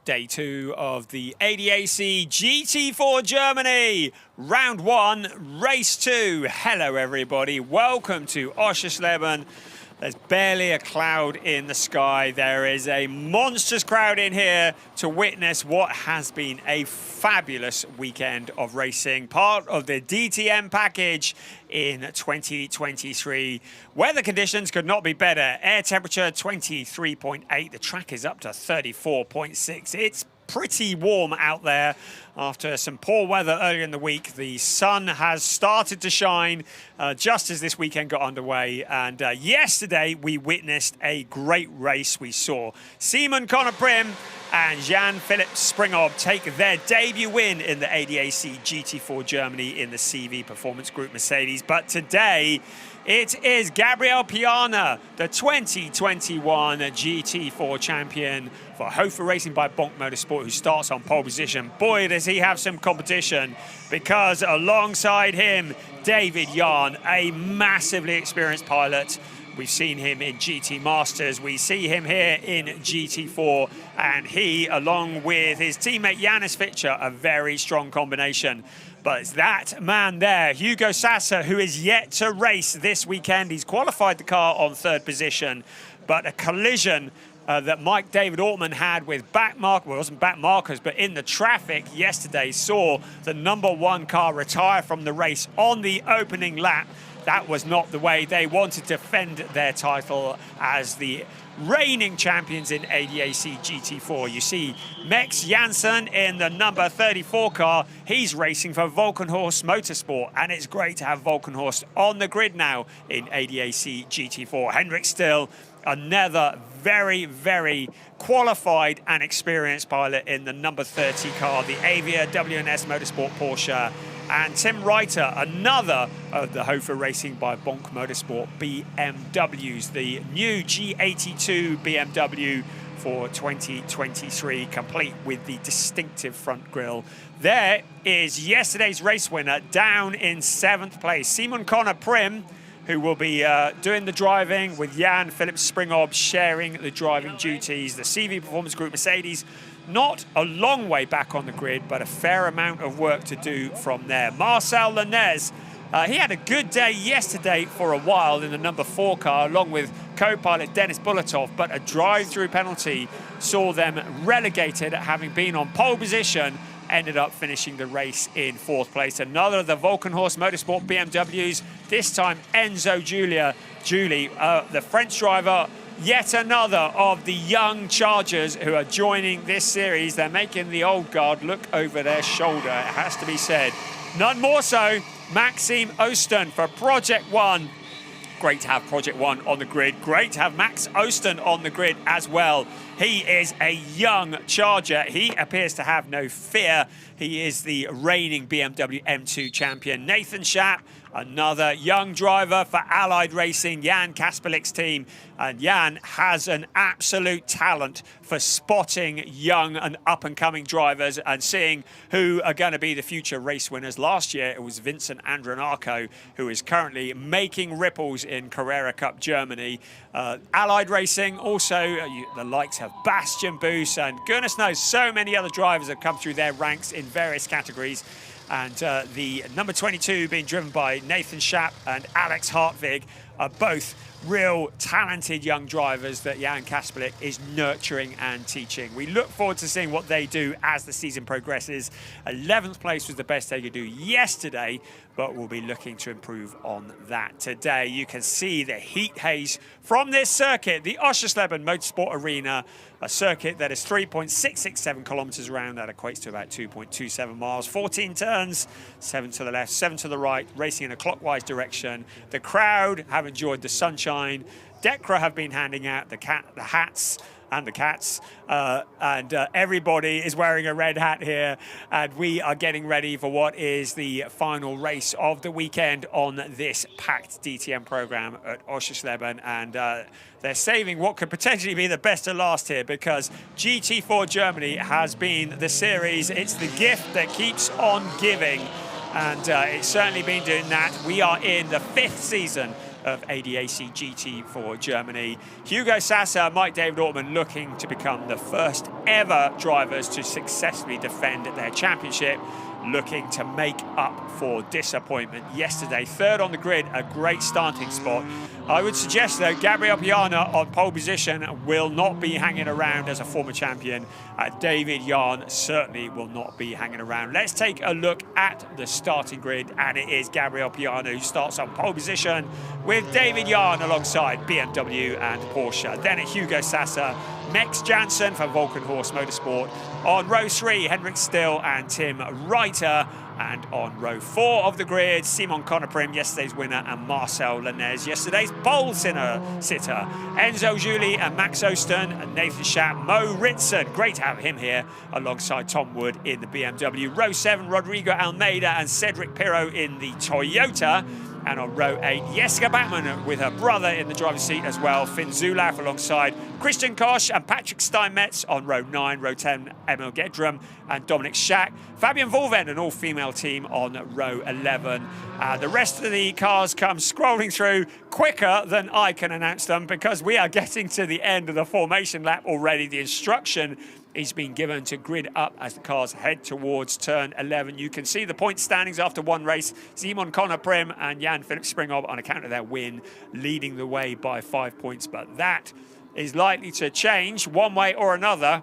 Day 2 of the ADAC GT4 Germany, Round 1, Race 2. Hello everybody, welcome to Oschersleben. There's barely a cloud in the sky. There is a monstrous crowd in here to witness what has been a fabulous weekend of racing, part of the DTM package in 2023. Weather conditions could not be better. Air temperature 23.8. The track is up to 34.6. It's pretty warm out there after some poor weather earlier in the week. The sun has started to shine just as this weekend got underway, and yesterday we witnessed a great race. We saw Simon Conor Prim and Jan-Philipp Springhob take their debut win in the ADAC GT4 Germany in the CV Performance Group Mercedes. But today it is Gabriel Piana, the 2021 GT4 champion for Hofer Racing by Bonk Motorsport, who starts on pole position. Boy, does he have some competition, because alongside him, David Jahn, a massively experienced pilot. We've seen him in GT Masters. We see him here in GT4. And he, along with his teammate Janis Fitcher, a very strong combination. But it's that man there, Hugo Sasser, who is yet to race this weekend. He's qualified the car on 3rd position. But a collision that Mike David Ortman had with well, it wasn't back markers, but in the traffic yesterday, saw the #1 car retire from the race on the opening lap. That was not the way they wanted to defend their title as the reigning champions in ADAC GT4. You see Max Janssen in the number 34 car. He's racing for Volkenhorst Motorsport, and it's great to have Volkenhorst on the grid now in ADAC GT4. Henrik Still, another very, very qualified and experienced pilot in the number 30 car, the Avia WNS Motorsport Porsche. And Tim Reiter, another of the Hofer Racing by Bonk Motorsport BMWs, the new G82 BMW for 2023, complete with the distinctive front grille. There is yesterday's race winner down in 7th place, Simon Conor Prim, who will be doing the driving with Jan-Philipp Springhob sharing the driving duties. The CV Performance Group Mercedes, not a long way back on the grid, but a fair amount of work to do from there. Marcel Lanez, he had a good day yesterday for a while in the number 4 car, along with co-pilot Denis Bulatov, but a drive-through penalty saw them relegated, having been on pole position, ended up finishing the race in 4th place. Another of the Volkenhorst Motorsport BMWs, this time Enzo Julie, the French driver. Yet another of the young Chargers who are joining this series. They're making the old guard look over their shoulder, it has to be said. None more so, Maxime Osten for Project One. Great to have Project One on the grid. Great to have Max Osten on the grid as well. He is a young Charger. He appears to have no fear. He is the reigning BMW M2 champion. Nathan Schaap, another young driver for Allied Racing, Jan Kasperlik's team. And Jan has an absolute talent for spotting young and up-and-coming drivers and seeing who are going to be the future race winners. Last year, it was Vincent Andronacco, who is currently making ripples in Carrera Cup Germany. Allied Racing, also the likes of Bastian Boos, and goodness knows, so many other drivers have come through their ranks in various categories. And the number 22 being driven by Nathan Schaap and Alex Hartvig are both real talented young drivers that Jan Kasperlik is nurturing and teaching. We look forward to seeing what they do as the season progresses. 11th place was the best they could do yesterday, but we'll be looking to improve on that today. You can see the heat haze from this circuit, the Oschersleben Motorsport Arena, a circuit that is 3.667 kilometers around. That equates to about 2.27 miles, 14 turns, 7 to the left, 7 to the right, racing in a clockwise direction. The crowd have enjoyed the sunshine. DECRA have been handing out the hats and the cats, and everybody is wearing a red hat here, and we are getting ready for what is the final race of the weekend on this packed DTM program at Oschersleben. And they're saving what could potentially be the best to last here, because GT4 Germany has been the series. It's the gift that keeps on giving, and it's certainly been doing that. We are in the 5th season of ADAC GT4 Germany. Hugo Sasser, Mike David Ortman looking to become the first ever drivers to successfully defend their championship, looking to make up for disappointment yesterday. Third on the grid, a great starting spot. I would suggest, though, Gabriel Piana on pole position will not be hanging around as a former champion. David Yarn certainly will not be hanging around. Let's take a look at the starting grid, and it is Gabriel Piana who starts on pole position with David Yarn alongside BMW and Porsche. Then at Hugo Sassa, Max Jansen for Volkenhorst Motorsport. On row 3, Henrik Still and Tim Reiter. And on row 4 of the grid, Simon Conoprim, yesterday's winner, and Marcel Lanez, yesterday's pole sitter. Enzo Juli and Max Osten, and Nathan Schaap, Mo Ritson. Great to have him here alongside Tom Wood in the BMW. Row 7, Rodrigo Almeida and Cedric Pirro in the Toyota. And on row 8, Jessica Bachmann with her brother in the driver's seat as well. Finn Zulaf alongside Christian Koch and Patrick Steinmetz on row 9. Row 10, Emil Gedrum and Dominic Schack. Fabian Volven, an all-female team, on row 11. The rest of the cars come scrolling through quicker than I can announce them, because we are getting to the end of the formation lap already. The instruction is being given to grid up as the cars head towards turn 11. You can see the point standings after one race. Simon Conoprim and Jan-Philipp Springhoff, on account of their win, leading the way by 5 points. But that is likely to change one way or another,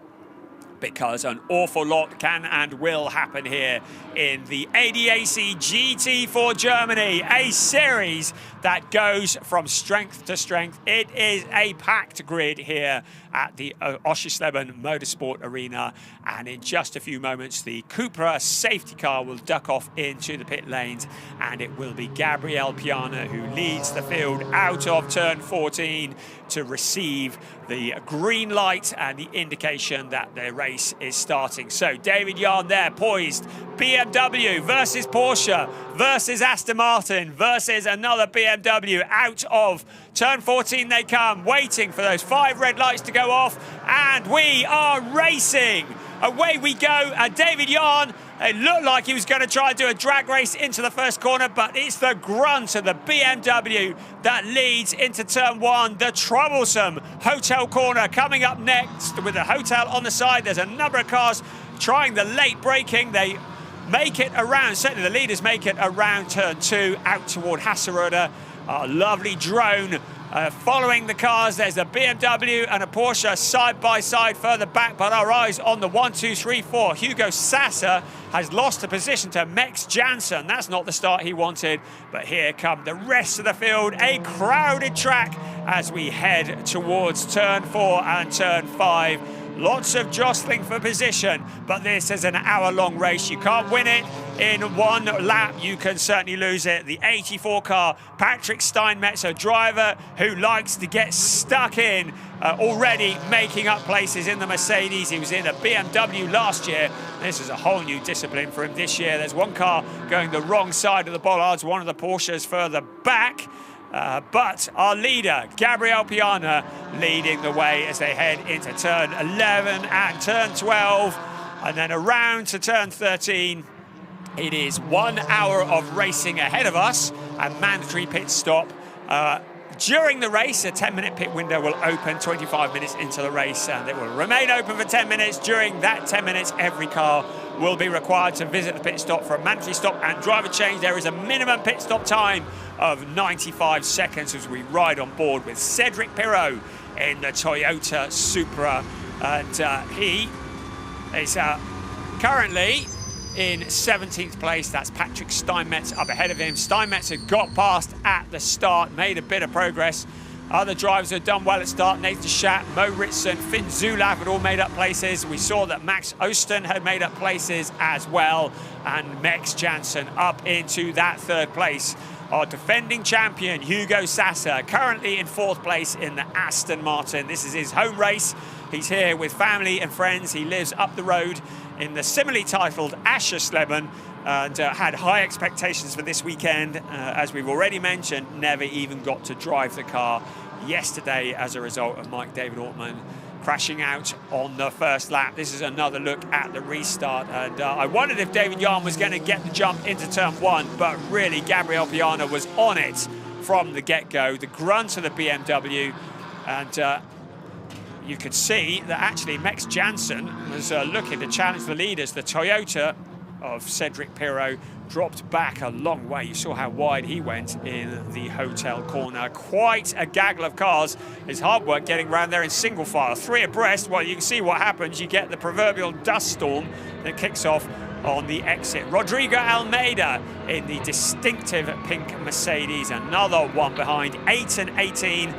because an awful lot can and will happen here in the ADAC GT4 Germany, a series that goes from strength to strength. It is a packed grid here at the Oschersleben Motorsport Arena, and in just a few moments the Cupra safety car will duck off into the pit lanes, and it will be Gabriel Piana who leads the field out of turn 14 to receive the green light and the indication that the race is starting. So David Yarn there, poised. BMW versus Porsche versus Aston Martin versus another BMW. Out of turn 14 they come, waiting for those 5 red lights to go off, and we are racing. Away we go. David Yarn, it looked like he was going to try and do a drag race into the first corner, but it's the grunt of the BMW that leads into turn 1. The troublesome hotel corner coming up next with the hotel on the side. There's a number of cars trying the late braking. They make it around, certainly the leaders make it around turn 2 out toward Hasseröder. A lovely drone following the cars. There's a BMW and a Porsche side by side further back, but our eyes on the 1, 2, 3, 4. Hugo Sassa has lost a position to Max Jansen. That's not the start he wanted, but here come the rest of the field. A crowded track as we head towards turn 4 and turn 5. Lots of jostling for position, but this is an hour-long race. You can't win it in one lap. You can certainly lose it. The 84 car, Patrick Steinmetz, a driver who likes to get stuck in, already making up places in the Mercedes. He was in a BMW last year. This is a whole new discipline for him this year. There's one car going the wrong side of the bollards, one of the Porsches further back. But our leader, Gabriel Piana, leading the way as they head into turn 11 and turn 12, and then around to turn 13. It is 1 hour of racing ahead of us, a mandatory pit stop. During the race, a 10-minute pit window will open 25 minutes into the race, and it will remain open for 10 minutes. During that 10 minutes, every car will be required to visit the pit stop for a mandatory stop and driver change. There is a minimum pit stop time of 95 seconds as we ride on board with Cedric Pirro in the Toyota Supra. And he is currently in 17th place. That's Patrick Steinmetz up ahead of him. Steinmetz had got past at the start, made a bit of progress. Other drivers have done well at start. Nathan Schaap, Mo Ritson, Finn Zulaf had all made up places. We saw that Max Osten had made up places as well. And Max Jansen up into that 3rd place. Our defending champion, Hugo Sassa, currently in 4th place in the Aston Martin. This is his home race. He's here with family and friends. He lives up the road in the similarly titled Oschersleben, and had high expectations for this weekend. As we've already mentioned, never even got to drive the car yesterday as a result of Mike David Ortman crashing out on the first lap. This is another look at the restart, and I wondered if David Yarn was going to get the jump into turn 1, but really Gabriel Piana was on it from the get-go. The grunt of the BMW, and you could see that actually Max Jansen was looking to challenge the leaders. The Toyota of Cedric Pirot dropped back a long way. You saw how wide he went in the hotel corner. Quite a gaggle of cars. It's hard work getting around there in single file. 3 abreast. Well, you can see what happens. You get the proverbial dust storm that kicks off on the exit. Rodrigo Almeida in the distinctive pink Mercedes. Another one behind, 8 and 18.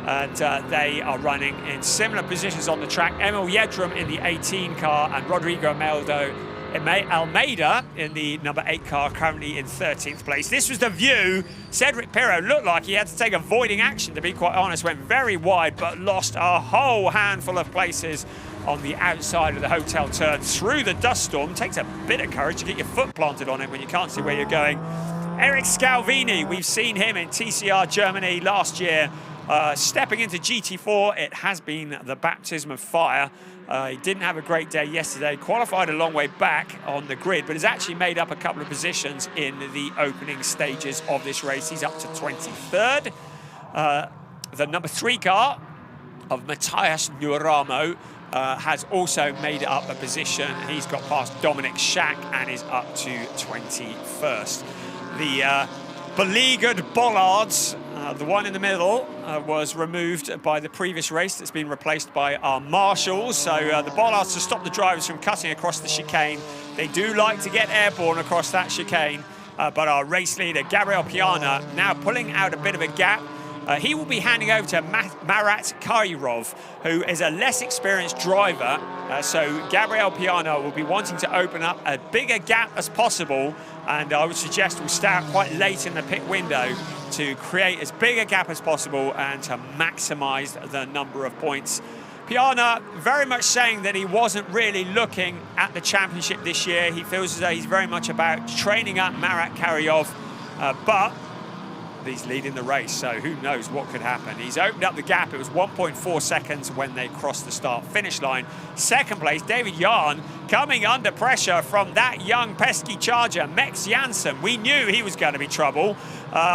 And they are running in similar positions on the track. Emil Yedrum in the 18 car and Rodrigo Almeida in the number 8 car, currently in 13th place. This was the view. Cedric Pirot looked like he had to take avoiding action, to be quite honest. Went very wide, but lost a whole handful of places on the outside of the hotel turn through the dust storm. Takes a bit of courage to get your foot planted on it when you can't see where you're going. Eric Scalvini, we've seen him in TCR Germany last year. Stepping into GT4, it has been the baptism of fire. He didn't have a great day yesterday, qualified a long way back on the grid, but has actually made up a couple of positions in the opening stages of this race. He's up to 23rd. The number 3 car of Matthias Nuramo has also made up a position. He's got past Dominic Schack and is up to 21st. The beleaguered bollards, the one in the middle was removed by the previous race. That's been replaced by our marshals. So the bollards to stop the drivers from cutting across the chicane. They do like to get airborne across that chicane, but our race leader, Gabriel Piana, now pulling out a bit of a gap. He will be handing over to Marat Kairov, who is a less experienced driver. So Gabriel Piana will be wanting to open up a bigger gap as possible. And I would suggest we'll start quite late in the pit window to create as big a gap as possible and to maximise the number of points. Piana very much saying that he wasn't really looking at the championship this year. He feels as though he's very much about training up Marat Karyov, but he's leading the race, so who knows what could happen. He's opened up the gap. It was 1.4 seconds when they crossed the start-finish line. Second place, David Yarn, coming under pressure from that young pesky charger, Mex Janssen. We knew he was going to be trouble.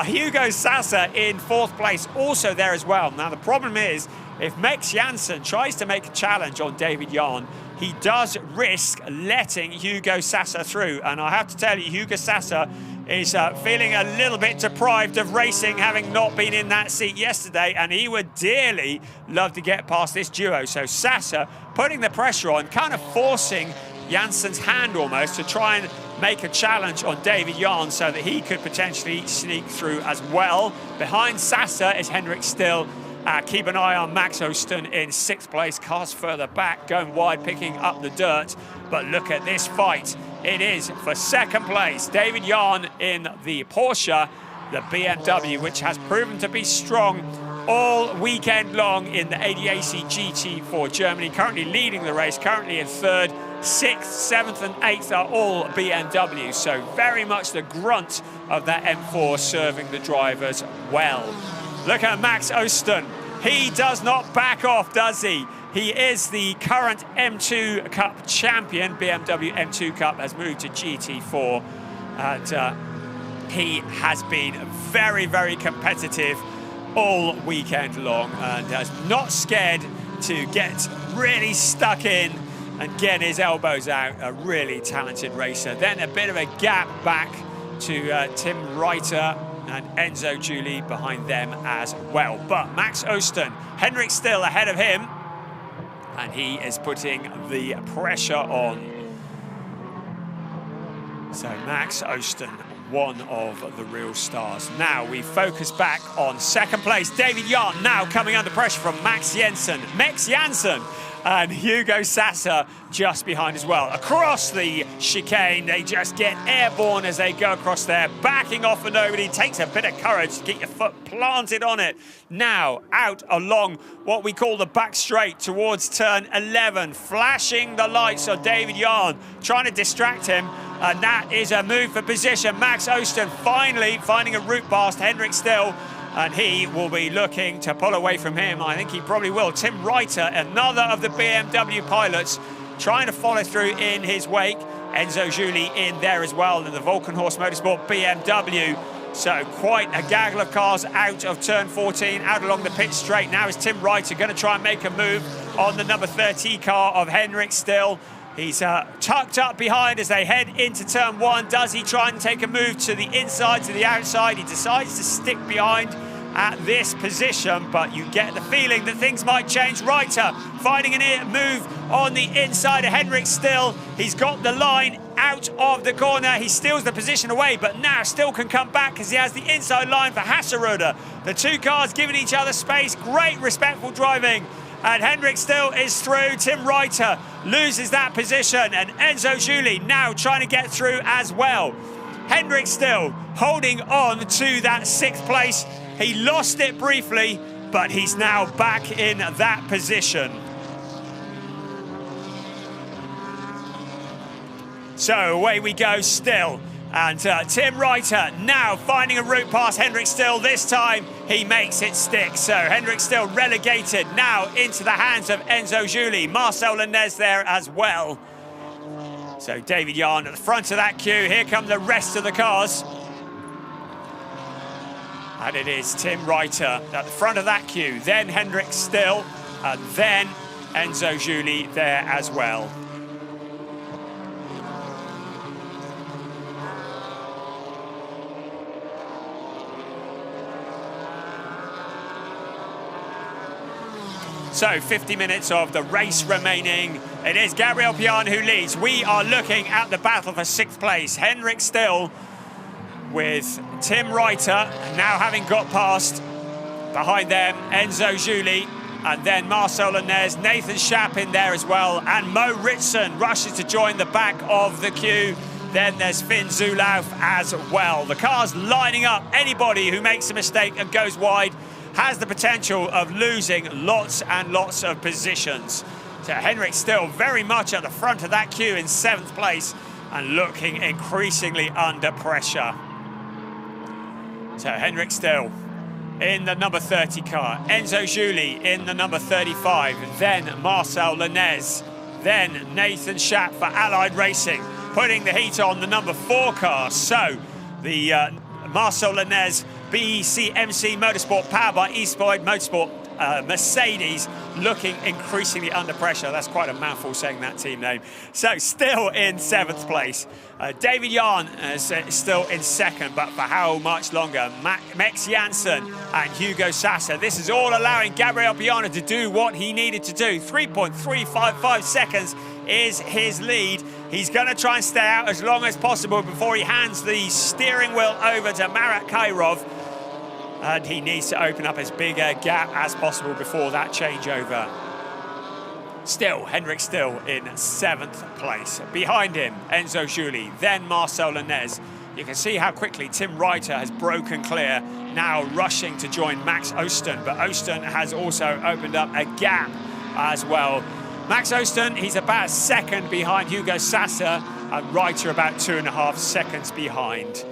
Hugo Sasa in 4th place, also there as well. Now, the problem is, if Mex Janssen tries to make a challenge on David Yarn, he does risk letting Hugo Sasa through. And I have to tell you, Hugo Sasa is feeling a little bit deprived of racing, having not been in that seat yesterday, and he would dearly love to get past this duo. So Sasa putting the pressure on, kind of forcing Janssen's hand almost to try and make a challenge on David Yarn so that he could potentially sneak through as well. Behind Sasa is Henrik Still. Keep an eye on Max Osten in 6th place. Cars further back, going wide, picking up the dirt. But look at this fight. It is for 2nd place. David Yarn in the Porsche, the BMW, which has proven to be strong all weekend long in the ADAC GT4 Germany. Currently leading the race, currently in 3rd. 6th, 7th and 8th are all BMW. So very much the grunt of that M4 serving the drivers well. Look at Max Osten. He does not back off, does he? He is the current M2 Cup champion. BMW M2 Cup has moved to GT4. And he has been very, very competitive all weekend long and has not scared to get really stuck in and get his elbows out. A really talented racer. Then a bit of a gap back to Tim Reiter and Enzo Giuli behind them as well. But Max Osten, Henrik Still ahead of him, and he is putting the pressure on. So Max Osten, one of the real stars. Now we focus back on 2nd place. David Yarn now coming under pressure from Max Janssen. And Hugo Sasa just behind as well. Across the chicane, they just get airborne as they go across there, backing off for nobody. Takes a bit of courage to get your foot planted on it. Now out along what we call the back straight towards turn 11, flashing the lights on David Yarn, trying to distract him. And that is a move for position. Max Osten finally finding a route past Henrik Still, and he will be looking to pull away from him. I think he probably will. Tim Reiter, another of the BMW pilots, trying to follow through in his wake. Enzo Giuli in there as well in the Volkenhorst Motorsport BMW. So quite a gaggle of cars out of turn 14, out along the pit straight. Now is Tim Reiter going to try and make a move on the number 30 car of Henrik Still. He's tucked up behind as they head into turn 1. Does he try and take a move to the inside, to the outside? He decides to stick behind at this position, but you get the feeling that things might change. Reiter finding a move on the inside of Henrik Still. He's got the line out of the corner. He steals the position away, but now Still can come back because he has the inside line for Hasseröder. The two cars giving each other space. Great respectful driving. And Henrik Still is through. Tim Reiter loses that position, and Enzo Juli now trying to get through as well. Henrik Still holding on to that 6th place. He lost it briefly, but he's now back in that position. So away we go Still. And Tim Reiter now finding a route past Henrik Still. This time he makes it stick. So Henrik Still relegated now into the hands of Enzo Juli. Marcel Lenez there as well. So David Yarn at the front of that queue. Here come the rest of the cars. And it is Tim Reiter at the front of that queue. Then Henrik Still, and then Enzo Juli there as well. So 50 minutes of the race remaining. It is Gabriel Piana who leads. We are looking at the battle for 6th place. Henrik Still with Tim Reiter now having got past. Behind them, Enzo Juli, and then Marcel Lenez, Nathan Schaap in there as well, and Mo Ritson rushes to join the back of the queue. Then there's Finn Zulauf as well. The cars lining up. Anybody who makes a mistake and goes wide has the potential of losing lots and lots of positions. So Henrik Still very much at the front of that queue in 7th place and looking increasingly under pressure. So Henrik Still in the number 30 car, Enzo Juli in the number 35, then Marcel Lenez, then Nathan Schaap for Allied Racing, putting the heat on the number 4 car. So the Marcel Lenez BEC MC Motorsport, powered by Eastboyd Motorsport Mercedes, looking increasingly under pressure. That's quite a mouthful saying that team name. So Still in 7th place. David Yarn is still in 2nd, but for how much longer? Max Janssen and Hugo Sasser. This is all allowing Gabriel Piana to do what he needed to do. 3.355 seconds is his lead. He's going to try and stay out as long as possible before he hands the steering wheel over to Marat Kairov. And he needs to open up as big a gap as possible before that changeover. Still, Henrik Still in 7th place. Behind him, Enzo Juli, then Marcel Lenez. You can see how quickly Tim Reiter has broken clear, now rushing to join Max Osten. But Osten has also opened up a gap as well. Max Osten, he's about 2nd behind Hugo Sasser, and Reiter about 2.5 seconds behind.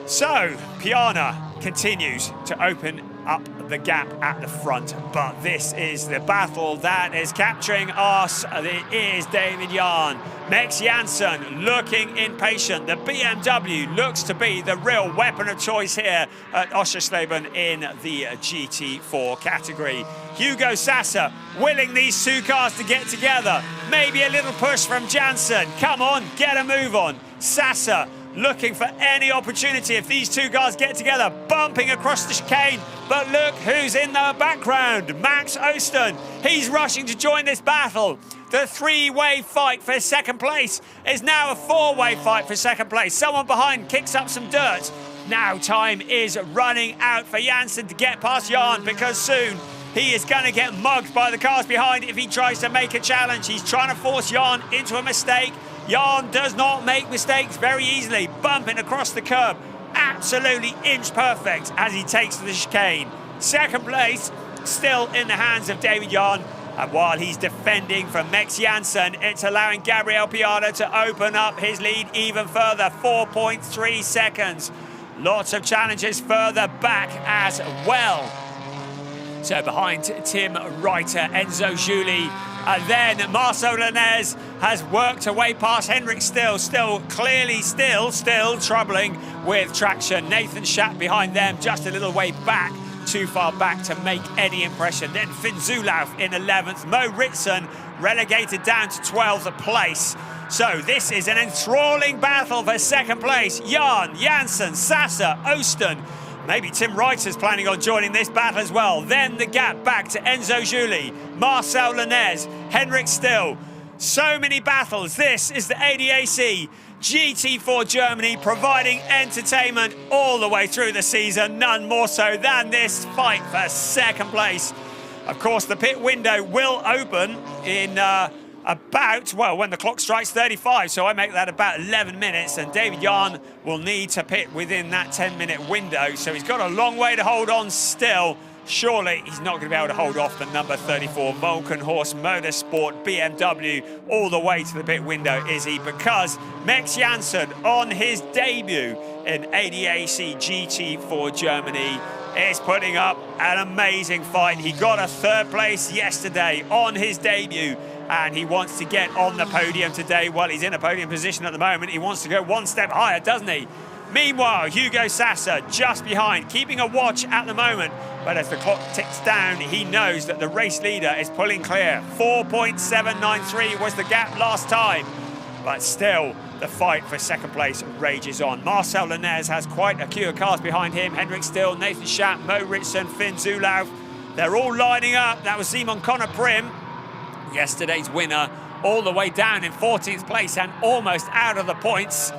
So, Piana continues to open up the gap at the front, but this is the battle that is capturing us. It is David Yarn. Max Janssen looking impatient. The BMW looks to be the real weapon of choice here at Oschersleben in the GT4 category. Hugo Sasser willing these two cars to get together. Maybe a little push from Janssen. Come on, get a move on. Sasser looking for any opportunity if these two cars get together, bumping across the chicane. But look who's in the background, Max Osten. He's rushing to join this battle. The 3-way fight for 2nd place is now a 4-way fight for 2nd place. Someone behind kicks up some dirt. Now time is running out for Janssen to get past Yarn, because soon he is going to get mugged by the cars behind if he tries to make a challenge. He's trying to force Yarn into a mistake. Yarn does not make mistakes very easily, bumping across the curb. Absolutely inch perfect as he takes to the chicane. 2nd place still in the hands of David Yarn. And while he's defending from Max Janssen, it's allowing Gabriel Piana to open up his lead even further, 4.3 seconds. Lots of challenges further back as well. So behind Tim Reiter, Enzo Juli, and then Marcel Lenez has worked away past Henrik Still, clearly still troubling with traction. Nathan Schaap behind them, just a little way back too far back to make any impression. Then Finn Zulauf in 11th. Mo Ritson relegated down to 12th place. So this is an enthralling battle for second place. Jan, Janssen, Sasser, Osten. Maybe Tim Reiter's planning on joining this battle as well. Then the gap back to Enzo Juli, Marcel Lanez, Henrik Still. So many battles. This is the ADAC GT4 Germany, providing entertainment all the way through the season. None more so than this fight for second place. Of course, the pit window will open in about, well, when the clock strikes 35, so I make that about 11 minutes, and David Jan will need to pit within that 10-minute window, so he's got a long way to hold on still. Surely he's not going to be able to hold off the number 34 Volkenhorst Motorsport BMW all the way to the pit window, is he? Because Max Janssen, on his debut in ADAC GT4 Germany, is putting up an amazing fight. He got a third place yesterday on his debut, and he wants to get on the podium today. Well, he's in a podium position at the moment. He wants to go one step higher, doesn't he? Meanwhile, Hugo Sasser just behind, keeping a watch at the moment. But as the clock ticks down, he knows that the race leader is pulling clear. 4.793 was the gap last time. But still, the fight for second place rages on. Marcel Lanez has quite a queue of cars behind him. Henrik Still, Nathan Schaap, Mo Ritson, Finn Zulauf. They're all lining up. That was Simon Connor Prim, yesterday's winner, all the way down in 14th place and almost out of the points.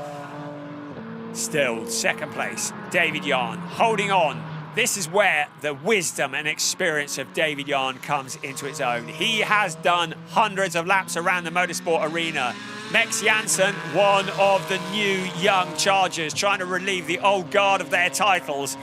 Still, second place, David Jan, holding on. This is where the wisdom and experience of David Jan comes into its own. He has done hundreds of laps around the motorsport arena. Max Janssen, one of the new young chargers, trying to relieve the old guard of their titles,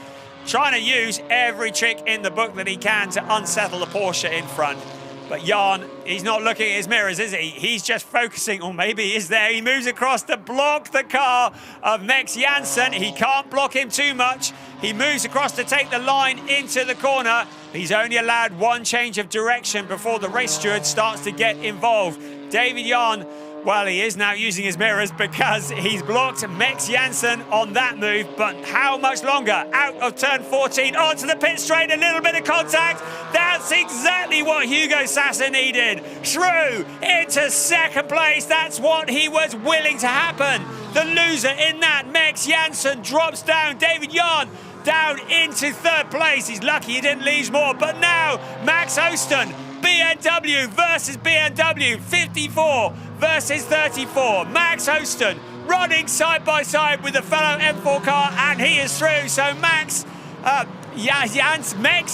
trying to use every trick in the book that he can to unsettle the Porsche in front. But Jan, he's not looking at his mirrors, is he? He's just focusing, or maybe he is there. He moves across to block the car of Max Janssen. He can't block him too much. He moves across to take the line into the corner. He's only allowed one change of direction before the race steward starts to get involved. David Jan, well, he is now using his mirrors because he's blocked Max Janssen on that move. But how much longer? Out of turn 14, onto the pit straight, a little bit of contact. That's exactly what Hugo Sasser needed. Shrew into second place. That's what he was willing to happen. The loser in that, Max Janssen, drops down. David Jan down into third place. He's lucky he didn't lose more. But now, Max Osten, BMW versus BMW, 54 versus 34. Max Osten running side by side with the fellow M4 car, and he is through. So Max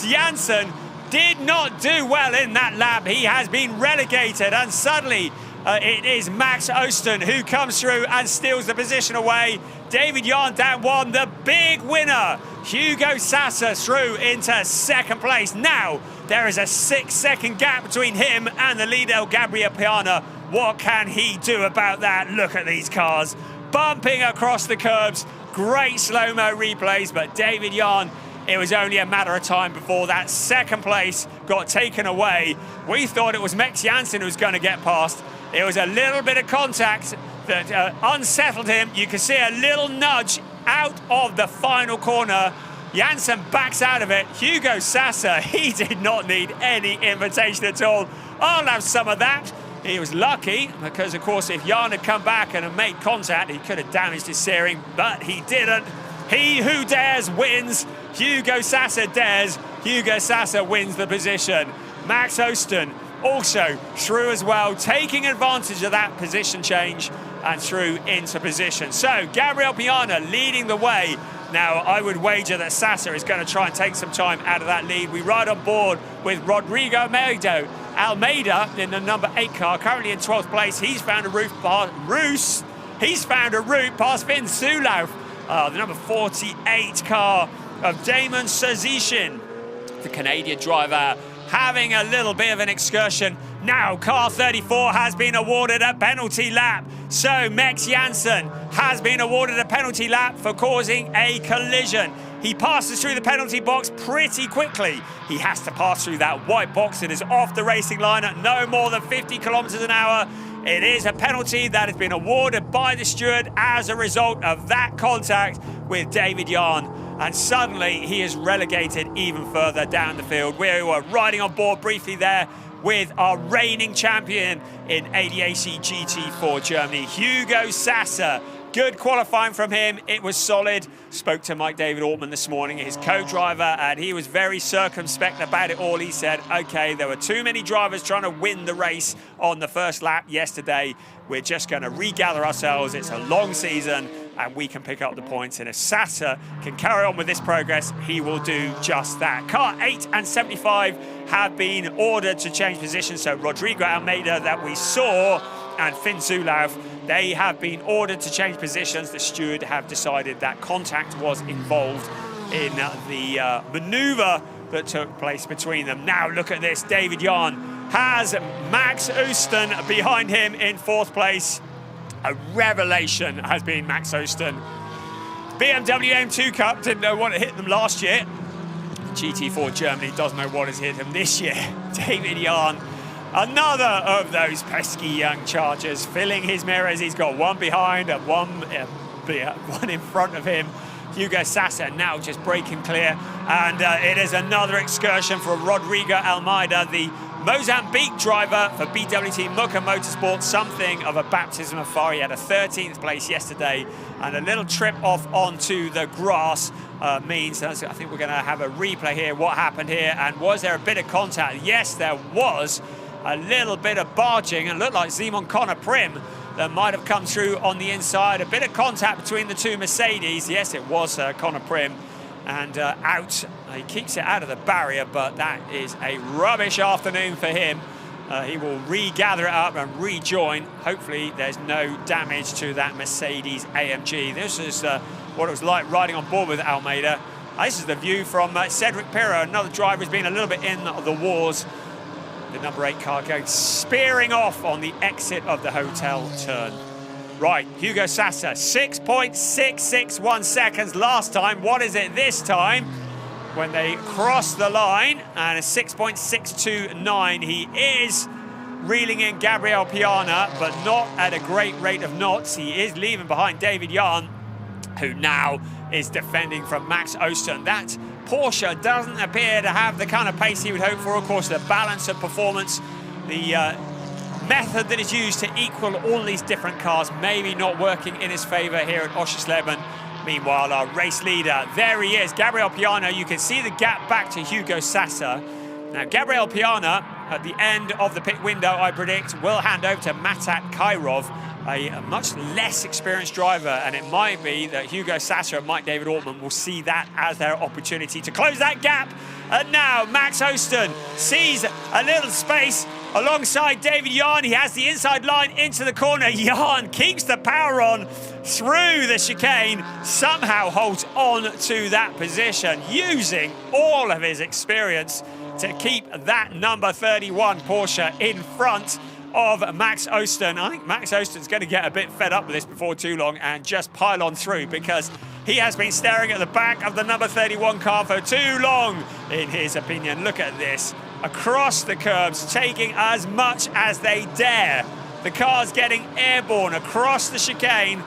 Janssen did not do well in that lap. He has been relegated, and suddenly it is Max Osten who comes through and steals the position away. David Jan down one, the big winner. Hugo Sasser through into second place. Now there is a 6-second gap between him and the leader, Gabriel Piana. What can he do about that? Look at these cars bumping across the curbs. Great slow-mo replays, but David Jan, it was only a matter of time before that second place got taken away. We thought it was Max Janssen who was going to get past. It was a little bit of contact that unsettled him. You can see a little nudge out of the final corner. Janssen backs out of it. Hugo Sasser, he did not need any invitation at all. I'll have some of that. He was lucky because, of course, if Jan had come back and had made contact, he could have damaged his steering, but he didn't. He who dares wins. Hugo Sasser dares. Hugo Sasser wins the position. Max Osten also through as well, taking advantage of that position change and through into position. So Gabriel Piana leading the way. Now, I would wager that Sasser is going to try and take some time out of that lead. We ride on board with Rodrigo Almeida in the number 8 car, currently in 12th place. He's found a route past Finn Zulauf, the number 48 car of Damon Sazishin, the Canadian driver, having a little bit of an excursion. Now, car 34 has been awarded a penalty lap. So Max Janssen has been awarded a penalty lap for causing a collision. He passes through the penalty box pretty quickly. He has to pass through that white box that is off the racing line at no more than 50 kilometers an hour. It is a penalty that has been awarded by the steward as a result of that contact with David Jan. and suddenly he is relegated even further down the field. We were riding on board briefly there with our reigning champion in ADAC GT4 Germany, Hugo Sasser. Good qualifying from him, it was solid. Spoke to Mike David Altman this morning, his co-driver, and he was very circumspect about it all. He said, okay, there were too many drivers trying to win the race on the first lap yesterday. We're just going to regather ourselves. It's a long season and we can pick up the points. And if Sasser can carry on with this progress, he will do just that. Car 8 and 75 have been ordered to change positions. So Rodrigo Almeida that we saw and Finn Zulauf, they have been ordered to change positions. The steward have decided that contact was involved in the maneuver that took place between them. Now look at this, David Jahn has Max Osten behind him in 4th place. A revelation has been Max Osten. BMW M2 Cup didn't know what hit them last year. GT4 Germany doesn't know what has hit him this year. David Jahn, another of those pesky young Chargers, filling his mirrors. He's got one behind and one in front of him. Hugo Sasser now just breaking clear. And it is another excursion for Rodrigo Almeida, the Mozambique driver for BWT Motorsports. Something of a baptism of fire. He had a 13th place yesterday, and a little trip off onto the grass means, I think we're going to have a replay here, what happened here, and was there a bit of contact? Yes, there was a little bit of barging, and looked like Simon Connor Prim that might have come through on the inside. A bit of contact between the two Mercedes. Yes, it was Connor Prim, and out. He keeps it out of the barrier, but that is a rubbish afternoon for him. He will regather it up and rejoin. Hopefully there's no damage to that Mercedes AMG. This is what it was like riding on board with Almeida. This is the view from Cedric Pirro, another driver who's been a little bit in the wars. The number 8 car going spearing off on the exit of the hotel turn. Right, Hugo Sasser, 6.661 seconds last time. What is it this time? When they cross the line, and a 6.629. He is reeling in Gabriel Piana, but not at a great rate of knots. He is leaving behind David Jahn, who now is defending from Max Osten. That Porsche doesn't appear to have the kind of pace he would hope for. Of course, the balance of performance, the method that is used to equal all these different cars, maybe not working in his favor here at Oschersleben. Meanwhile, our race leader, there he is, Gabriel Piana. You can see the gap back to Hugo Sasser. Now, Gabriel Piana, at the end of the pit window, I predict, will hand over to Matat Kairov, a much less experienced driver, and it might be that Hugo Sasser and Mike David Altman will see that as their opportunity to close that gap. And now Max Osten sees a little space alongside David Jahn. He has the inside line into the corner. Jahn keeps the power on through the chicane, somehow holds on to that position, using all of his experience to keep that number 31 Porsche in front of Max Osten. I think Max Osten's going to get a bit fed up with this before too long and just pile on through, because he has been staring at the back of the number 31 car for too long, in his opinion. Look at this. Across the curbs, taking as much as they dare. The car's getting airborne across the chicane,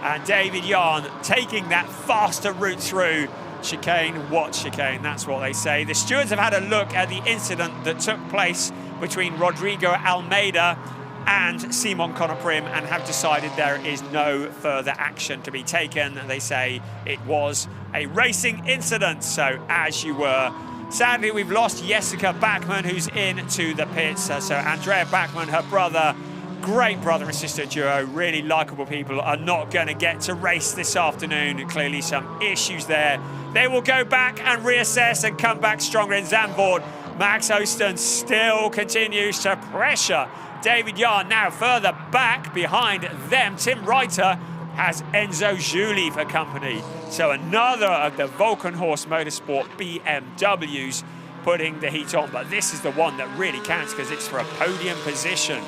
and David Jahn taking that faster route through. Chicane, what chicane? That's what they say. The stewards have had a look at the incident that took place between Rodrigo Almeida and Simon Connor Prim and have decided there is no further action to be taken. They say it was a racing incident, so as you were. Sadly, we've lost Jessica Bachmann, who's into the pits. So Andrea Bachmann, her brother, great brother and sister duo, really likeable people, are not going to get to race this afternoon. Clearly some issues there. They will go back and reassess and come back stronger in Zandvoort. Max Osten still continues to pressure David Jahn. Now further back behind them, Tim Reiter has Enzo Juli for company. So another of the Volkenhorst Motorsport BMWs putting the heat on. But this is the one that really counts because it's for a podium position.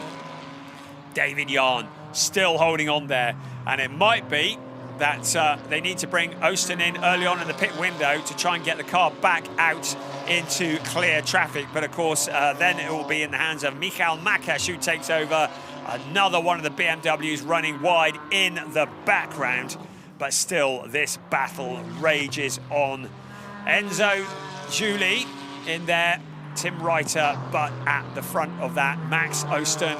David Jahn still holding on there. And it might be that they need to bring Osten in early on in the pit window to try and get the car back out into clear traffic. But of course, then it will be in the hands of Michael Makash, who takes over. Another one of the BMWs running wide in the background. but still this battle rages on. Enzo Juli in there, Tim Reiter, but at the front of that, Max Osten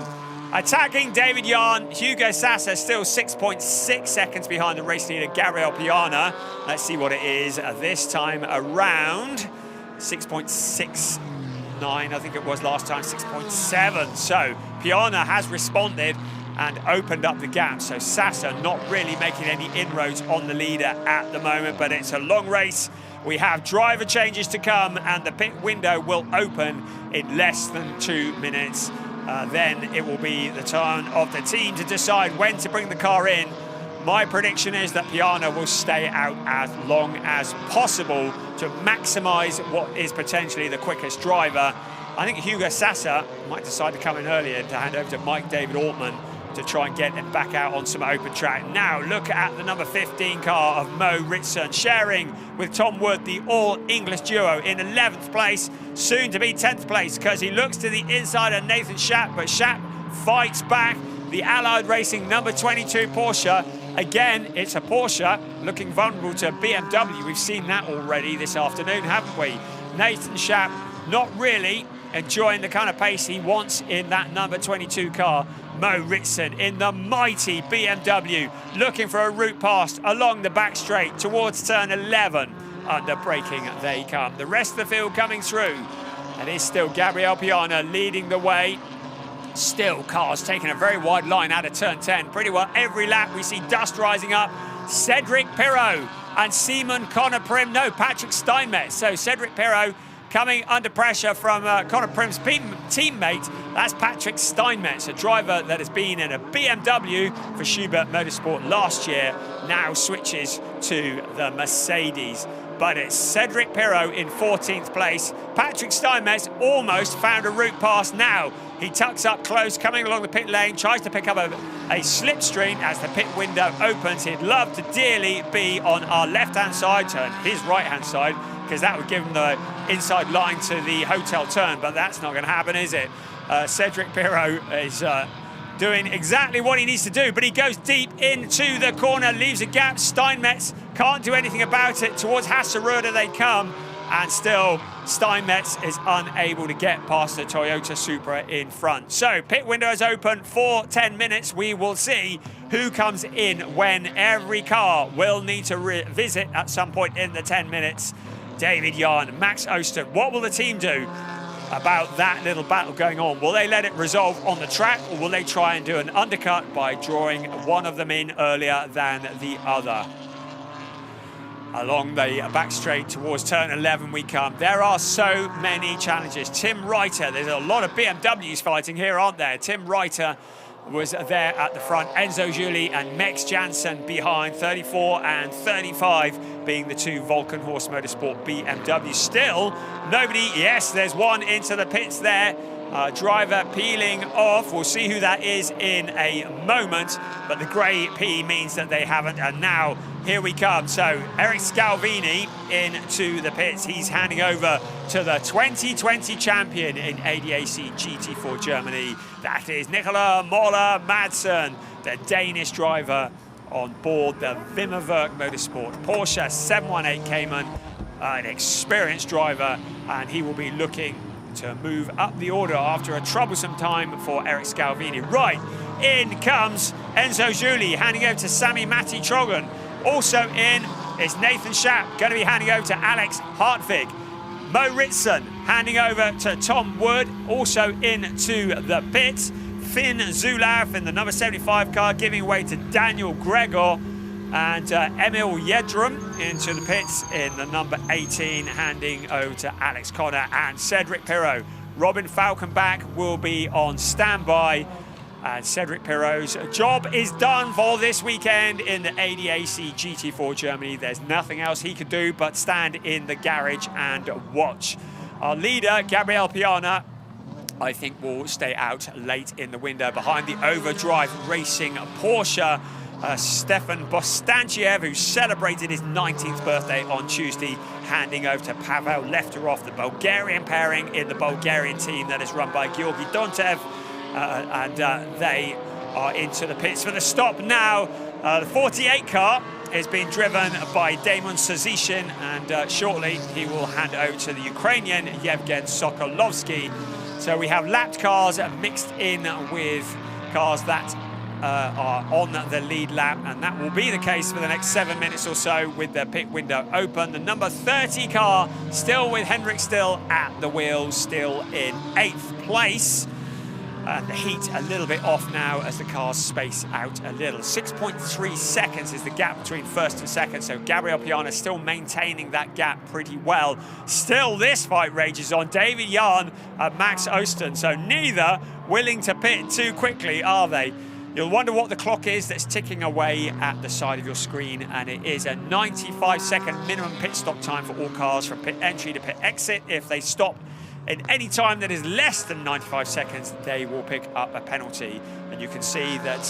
attacking David Yarn. Hugo Sassa still 6.6 seconds behind the race leader, Gabriel Piana. Let's see what it is this time around. 6.69, I think it was last time, 6.7. So Piana has responded and opened up the gap. So Sassa not really making any inroads on the leader at the moment, but it's a long race. We have driver changes to come, and the pit window will open in less than 2 minutes. Then it will be the turn of the team to decide when to bring the car in. My prediction is that Piana will stay out as long as possible to maximise what is potentially the quickest driver. I think Hugo Sassa might decide to come in earlier to hand over to Mike David Altman to try and get him back out on some open track. Now look at the number 15 car of Mo Ritson, sharing with Tom Wood the all-English duo in 11th place, soon to be 10th place, because he looks to the inside of Nathan Schaap, but Schaap fights back. The Allied Racing number 22 Porsche, again, it's a Porsche looking vulnerable to BMW. We've seen that already this afternoon, haven't we? Nathan Schaap not really enjoying the kind of pace he wants in that number 22 car. Mo Ritson in the mighty BMW, looking for a route past along the back straight towards turn 11. Under braking they come. The rest of the field coming through. And it's still Gabriel Piana leading the way. Still cars taking a very wide line out of turn 10. Pretty well every lap we see dust rising up. Cedric Pirot and Simon Connor Prim. No, Patrick Steinmetz. So Cedric Pirot coming under pressure from Connor Prim's teammate. That's Patrick Steinmetz, a driver that has been in a BMW for Schubert Motorsport last year, now switches to the Mercedes. But it's Cedric Pirot in 14th place. Patrick Steinmetz almost found a route past now. He tucks up close, coming along the pit lane, tries to pick up a slipstream as the pit window opens. He'd love to dearly be on our left-hand side, turn his right-hand side, because that would give him the inside line to the hotel turn, but that's not going to happen, is it? Cedric Pirot is doing exactly what he needs to do, but he goes deep into the corner, leaves a gap. Steinmetz can't do anything about it. Towards Hasseröder they come, and still Steinmetz is unable to get past the Toyota Supra in front. So pit window is open for 10 minutes. We will see who comes in when. Every car will need to visit at some point in the 10 minutes. David Yarn, Max Osten, what will the team do about that little battle going on? Will they let it resolve on the track, or will they try and do an undercut by drawing one of them in earlier than the other? Along the back straight towards turn 11 we come. There are so many challenges. Tim Reiter, there's a lot of BMWs fighting here, aren't there? Tim Reiter was there at the front. Enzo Juli and Mex Janssen behind, 34 and 35 being the two Vulcan Horse Motorsport BMWs. Still, nobody, yes, there's one into the pits there. Driver peeling off. We'll see who that is in a moment, but the grey P means that they haven't, and now here we come. So Eric Scalvini into the pits. He's handing over to the 2020 champion in ADAC GT4 Germany. That is Nicola Moller Madsen, the Danish driver on board the Vimmerwerk Motorsport Porsche 718 Cayman, an experienced driver, and he will be looking to move up the order after a troublesome time for Eric Scalvini. Right, in comes Enzo Juli, handing over to Sami Matti Trogan. Also in is Nathan Schaap, going to be handing over to Alex Hartvig. Mo Ritson handing over to Tom Wood, also into the pits. Finn Zulauf in the number 75 car, giving way to Daniel Gregor. And Emil Yedrum into the pits in the number 18, handing over to Alex Connor and Cedric Pirot. Robin Falkenbach will be on standby. And Cedric Pirot's job is done for this weekend in the ADAC GT4 Germany. There's nothing else he could do but stand in the garage and watch. Our leader, Gabriel Piana, I think will stay out late in the window behind the Overdrive Racing Porsche. Stefan Bostanchiev, who celebrated his 19th birthday on Tuesday, handing over to Pavel Lefterov, the Bulgarian pairing in the Bulgarian team that is run by Georgi Dontev. They are into the pits for the stop now. The 48 car is being driven by Damon Sazishin, and shortly he will hand over to the Ukrainian Yevgen Sokolovsky. So we have lapped cars mixed in with cars that are on the lead lap, and that will be the case for the next 7 minutes or so with the pit window open. The number 30 car still with Hendrik Still at the wheel, still in 8th place. The heat a little bit off now as the cars space out a little. 6.3 seconds is the gap between first and second, so Gabriel Piana still maintaining that gap pretty well. Still, this fight rages on. David Jahn and Max Osten, so neither willing to pit too quickly, are they? You'll wonder what the clock is that's ticking away at the side of your screen, and it is a 95-second minimum pit stop time for all cars from pit entry to pit exit. If they stop in any time that is less than 95 seconds, they will pick up a penalty. And you can see that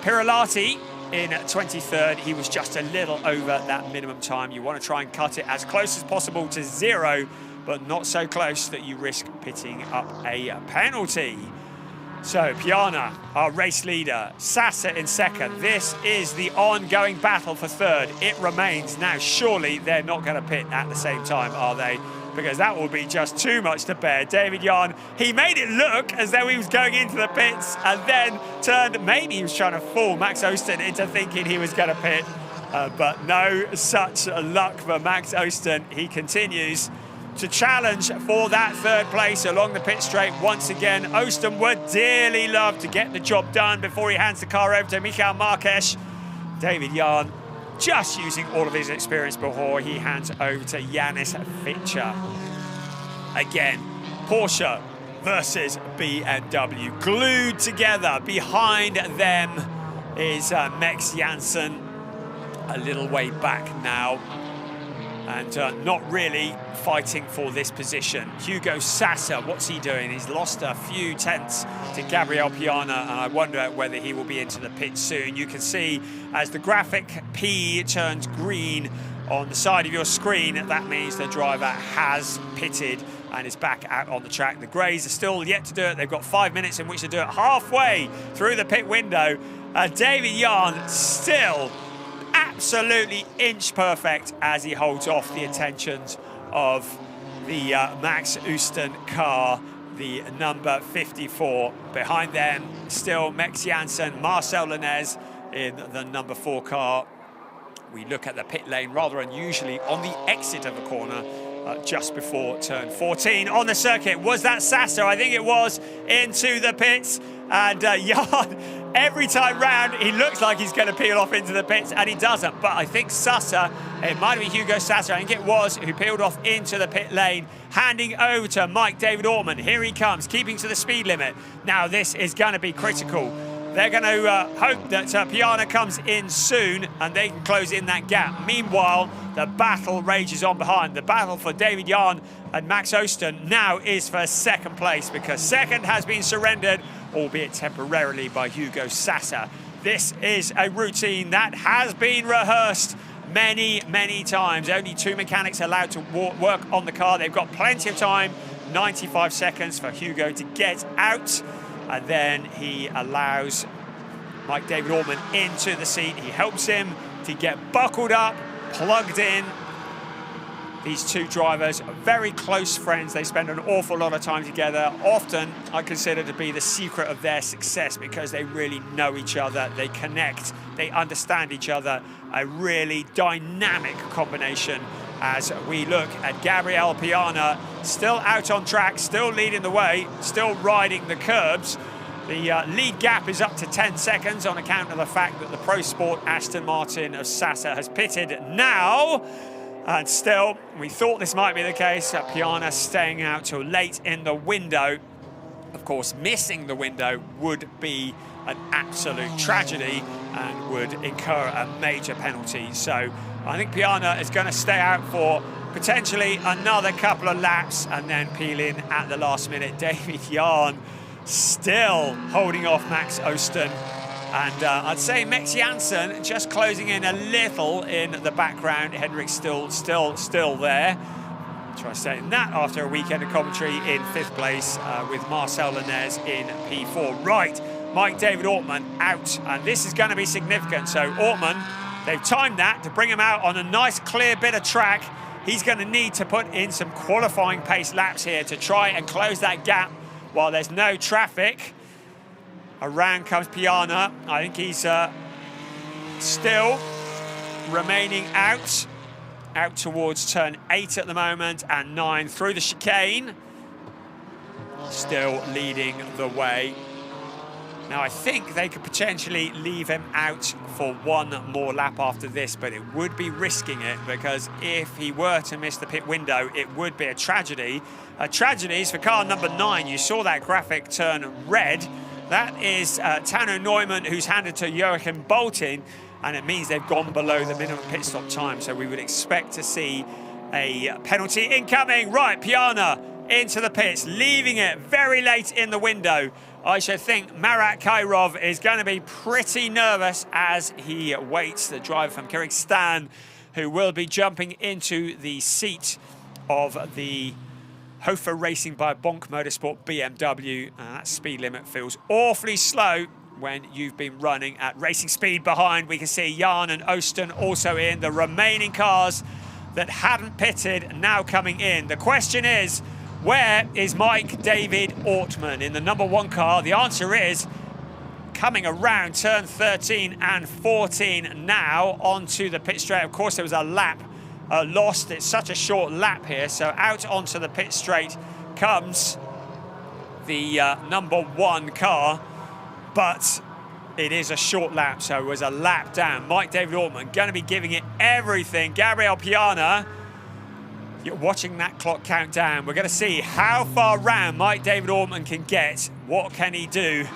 Pirolati in 23rd, he was just a little over that minimum time. You want to try and cut it as close as possible to 0, but not so close that you risk pitting up a penalty. So Piana, our race leader, Sasa in second. This is the ongoing battle for third. It remains. Now, surely they're not going to pit at the same time, are they? Because that will be just too much to bear. David Jahn, he made it look as though he was going into the pits and then turned, maybe he was trying to fool Max Osten into thinking he was going to pit. But no such luck for Max Osten. He continues to challenge for that third place along the pit straight once again. Osten would dearly love to get the job done before he hands the car over to Michael Marques. David Jahn just using all of his experience before he hands over to Yanis Fitcher. Again, Porsche versus BMW. Glued together. Behind them is Max Janssen, a little way back now, and not really fighting for this position. Hugo Sasa, what's he doing? He's lost a few tenths to Gabriel Piana, and I wonder whether he will be into the pit soon. You can see as the graphic P turns green on the side of your screen, that means the driver has pitted and is back out on the track. The Greys are still yet to do it. They've got 5 minutes in which to do it. Halfway through the pit window, David Jahn still absolutely inch perfect as he holds off the attentions of the Max Osten car, the number 54. Behind them, still Max Janssen, Marcel Lenez in the number 4 car. We look at the pit lane rather unusually on the exit of a corner just before turn 14 on the circuit. Was that Sasa? I think it was, into the pits. And Jahn, every time round, he looks like he's going to peel off into the pits, and he doesn't. But I think Sasa, it might be Hugo Sasa, I think it was, who peeled off into the pit lane, handing over to Mike David Ortmann. Here he comes, keeping to the speed limit. Now this is going to be critical. They're going to hope that Piana comes in soon and they can close in that gap. Meanwhile, the battle rages on behind. The battle for David Jahn and Max Osten now is for second place, because second has been surrendered, albeit temporarily, by Hugo Sasa. This is a routine that has been rehearsed many, many times. Only 2 mechanics allowed to work on the car. They've got plenty of time, 95 seconds for Hugo to get out. And then he allows Mike David Ortmann into the seat. He helps him to get buckled up, plugged in. These two drivers are very close friends. They spend an awful lot of time together. Often, I consider to be the secret of their success, because they really know each other. They connect, they understand each other. A really dynamic combination as we look at Gabriel Piana, still out on track, still leading the way, still riding the curbs. The lead gap is up to 10 seconds on account of the fact that the Pro Sport Aston Martin of Sasa has pitted now. And still, we thought this might be the case. Piana staying out till late in the window. Of course, missing the window would be an absolute tragedy and would incur a major penalty. So I think Piana is going to stay out for potentially another couple of laps and then peel in at the last minute. David Jahn still holding off Max Osten. And I'd say Max Janssen just closing in a little in the background. Hendrik still there. Try saying that after a weekend of commentary in 5th place with Marcel Lenez in P4. Right, Mike David Ortmann out, and this is going to be significant. So Ortmann They've timed that to bring him out on a nice clear bit of track. He's going to need to put in some qualifying pace laps here to try and close that gap while there's no traffic. Around comes Piana. I think he's still remaining out towards turn 8 at the moment, and 9 through the chicane. Still leading the way. Now, I think they could potentially leave him out for one more lap after this, but it would be risking it, because if he were to miss the pit window, it would be a tragedy. Tragedies for car number 9. You saw that graphic turn red. That is Tano Neumann, who's handed to Joachim Bolting, and it means they've gone below the minimum pit stop time, so we would expect to see a penalty incoming. Right, Piana into the pits, leaving it very late in the window. I should think Marat Kairov is going to be pretty nervous as he waits. The driver from Kyrgyzstan, who will be jumping into the seat of the Hofer Racing by Bonk Motorsport BMW. That speed limit feels awfully slow when you've been running at racing speed behind. We can see Jan and Oosten also in. The remaining cars that hadn't pitted now coming in. The question is, where is Mike David Ortman in the number 1 car? The answer is coming around turn 13 and 14 now onto the pit straight. Of course, there was a lap lost. It's such a short lap here. So out onto the pit straight comes the number 1 car, but it is a short lap, so it was a lap down. Mike David Ortman going to be giving it everything. Gabriel Piana, you're watching that clock count down. We're going to see how far round Mike David Ortman can get. What can he do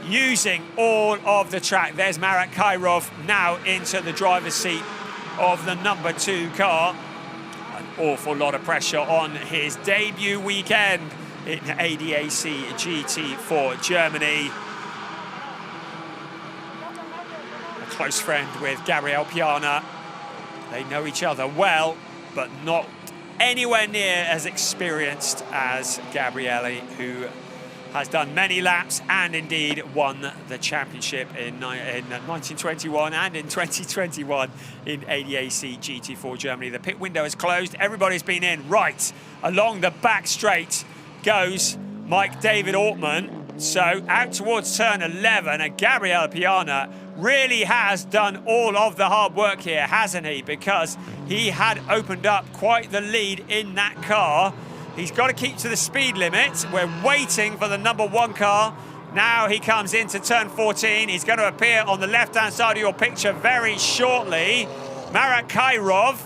using all of the track? There's Marat Kairov now into the driver's seat of the number 2 car. An awful lot of pressure on his debut weekend in ADAC GT4 Germany. A close friend with Gabriel Piana. They know each other well, but not anywhere near as experienced as Gabriele, who has done many laps and indeed won the championship in 1921 and in 2021 in ADAC GT4 Germany. The pit window is closed. Everybody's been in. Right along the back straight goes Mike David Ortman. So out towards turn 11, and Gabriele Piana really has done all of the hard work here, hasn't he? Because he had opened up quite the lead in that car. He's got to keep to the speed limit. We're waiting for the number 1 car. Now he comes into turn 14. He's going to appear on the left-hand side of your picture very shortly. Marat Kairov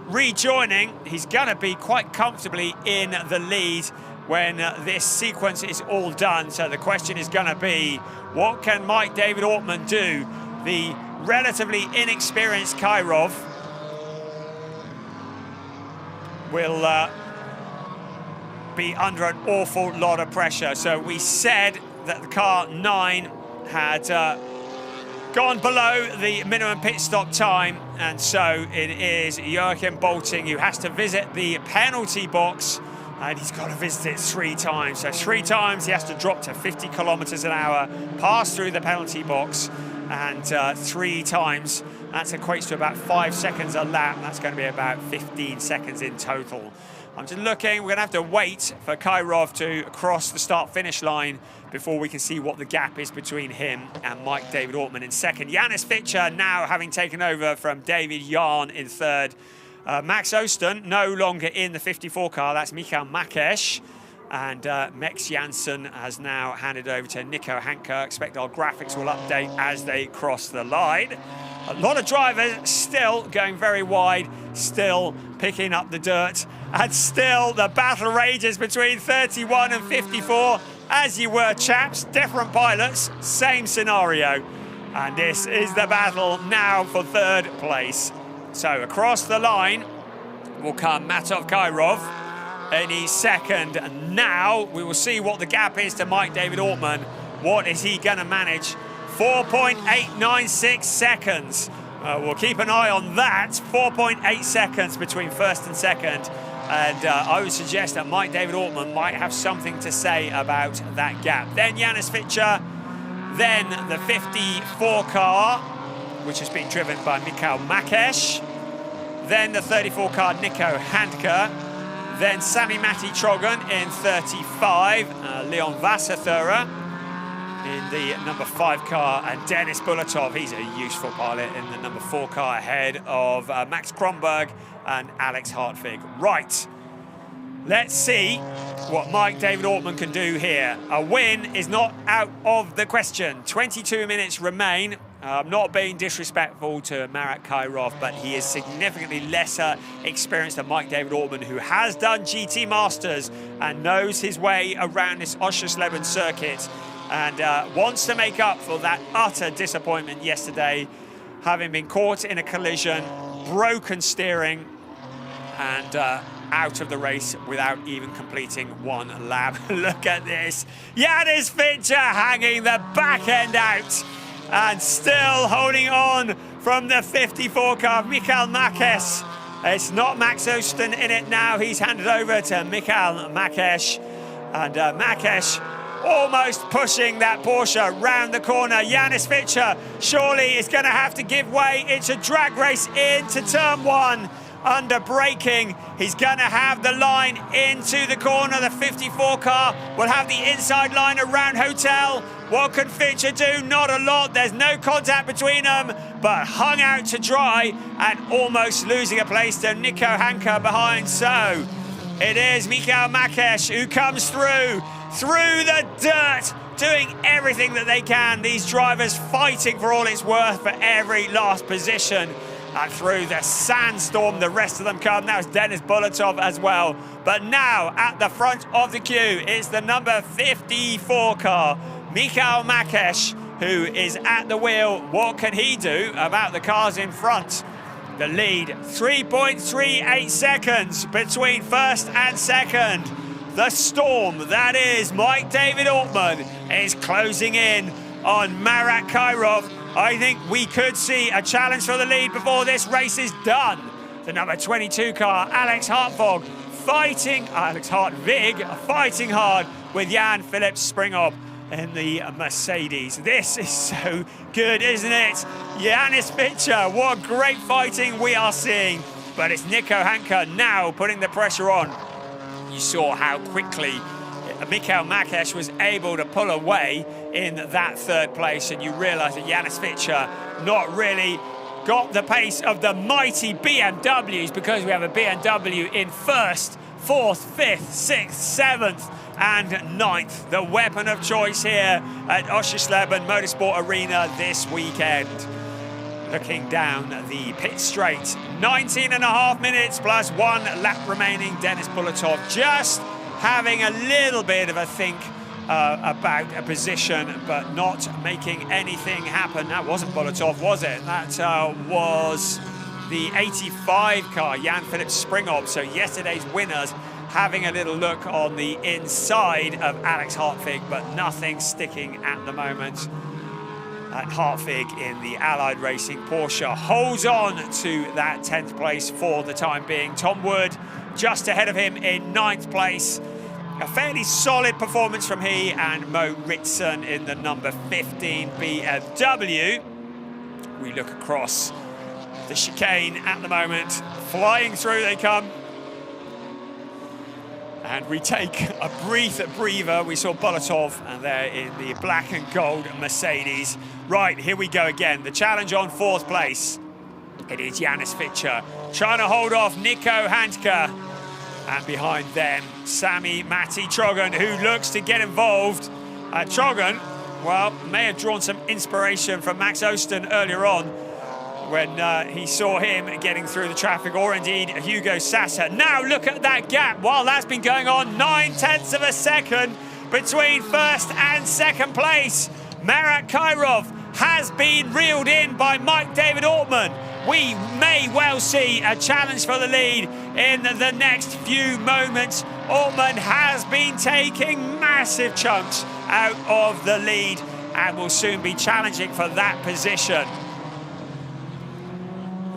rejoining. He's going to be quite comfortably in the lead when this sequence is all done. So the question is going to be, what can Mike David Ortman do? The relatively inexperienced Kairov will be under an awful lot of pressure. So we said that the car 9 had gone below the minimum pit stop time, and so it is Joachim Bolting who has to visit the penalty box, and he's got to visit it 3 times. So 3 times he has to drop to 50 kilometers an hour, pass through the penalty box, and 3 times that equates to about 5 seconds a lap. That's going to be about 15 seconds in total. I'm just looking. We're going to have to wait for Kairov to cross the start-finish line before we can see what the gap is between him and Mike David Ortman in second. Janis Fischer now having taken over from David Jan in third. Max Oosten no longer in the 54 car. That's Michael Makesh. And Mex Janssen has now handed over to Nico Hanke. Expect our graphics will update as they cross the line. A lot of drivers still going very wide, still picking up the dirt, and still the battle rages between 31 and 54. As you were, chaps, different pilots, same scenario. And this is the battle now for third place. So across the line will come Matov Kairov any second. And now we will see what the gap is to Mike David Ortman. What is he going to manage? 4.896 seconds. We'll keep an eye on that. 4.8 seconds between first and second. And I would suggest that Mike David Ortman might have something to say about that gap. Then Janis Fischer, then the 54 car. which has been driven by Michael Makesh. Then the 34 car, Nico Handke. Then Sami Matti Trogan in 35, Leon Wasserthurer in the number 5 car, and Dennis Bulatov, he's a useful pilot, in the number 4 car ahead of Max Kronberg and Alex Hartwig. Right, let's see what Mike David Ortmann can do here. A win is not out of the question. 22 minutes remain. I'm not being disrespectful to Marat Kairov, but he is significantly lesser experienced than Mike David Ortmann, who has done GT Masters and knows his way around this Oschersleben circuit, and wants to make up for that utter disappointment yesterday, having been caught in a collision, broken steering, and out of the race without even completing one lap. Look at this. Janis Fichter hanging the back end out, and still holding on from the 54 car, Michael Makesh. It's not Max Osten in it now. He's handed over to Michael Makesh. And Makesh almost pushing that Porsche round the corner. Janis Fichter surely is going to have to give way. It's a drag race into turn 1. Under braking, he's going to have the line into the corner. The 54 car will have the inside line around Hotel. What can Fichter do? Not a lot. There's no contact between them, but hung out to dry and almost losing a place to Nico Handke behind. So it is Michael Makesh who comes through the dirt, doing everything that they can. These drivers fighting for all it's worth for every last position. And through the sandstorm, the rest of them come. Now it's Dennis Bulatov as well. But now at the front of the queue, it's the number 54 car, Michael Makesh, who is at the wheel. What can he do about the cars in front? The lead, 3.38 seconds between first and second. The storm, that is Mike David Ortmann, is closing in on Marat Kairov. I think we could see a challenge for the lead before this race is done. The number 22 car, Alex Hartwig, fighting hard with Jan Philipp Springhob in the Mercedes. This is so good, isn't it? Janis Fichter, what great fighting we are seeing. But it's Nico Handke now putting the pressure on. You saw how quickly Michael Makesh was able to pull away in that third place, and you realise that Janis Fichter not really got the pace of the mighty BMWs, because we have a BMW in first, fourth, fifth, sixth, seventh and ninth. The weapon of choice here at Oschersleben Motorsport Arena this weekend. Looking down the pit straight, 19.5 minutes plus 1 lap remaining. Dennis Bulatov just having a little bit of a think about a position, but not making anything happen. That wasn't Bulatov, was it? That was the 85 car, Jan Philipp Springhob. So yesterday's winners having a little look on the inside of Alex Hartwig, but nothing sticking at the moment. Hartwig in the Allied Racing Porsche holds on to that 10th place for the time being. Tom Wood just ahead of him in 9th place. A fairly solid performance from he and Mo Ritson in the number 15 BMW. We look across the chicane at the moment. Flying through they come. And we take a breather. We saw Bulatov and there in the black and gold Mercedes. Right, here we go again. The challenge on 4th place. It is Janis Fichter trying to hold off Nico Handke. And behind them, Sami Matti Trogan, who looks to get involved. Trogan, well, may have drawn some inspiration from Max Osten earlier on when he saw him getting through the traffic, or indeed Hugo Sasser. Now look at that gap. While that's been going on, 9/10 of a second between first and second place. Marat Kairov has been reeled in by Mike David Ortmann. We may well see a challenge for the lead in the next few moments. Ortmann has been taking massive chunks out of the lead and will soon be challenging for that position.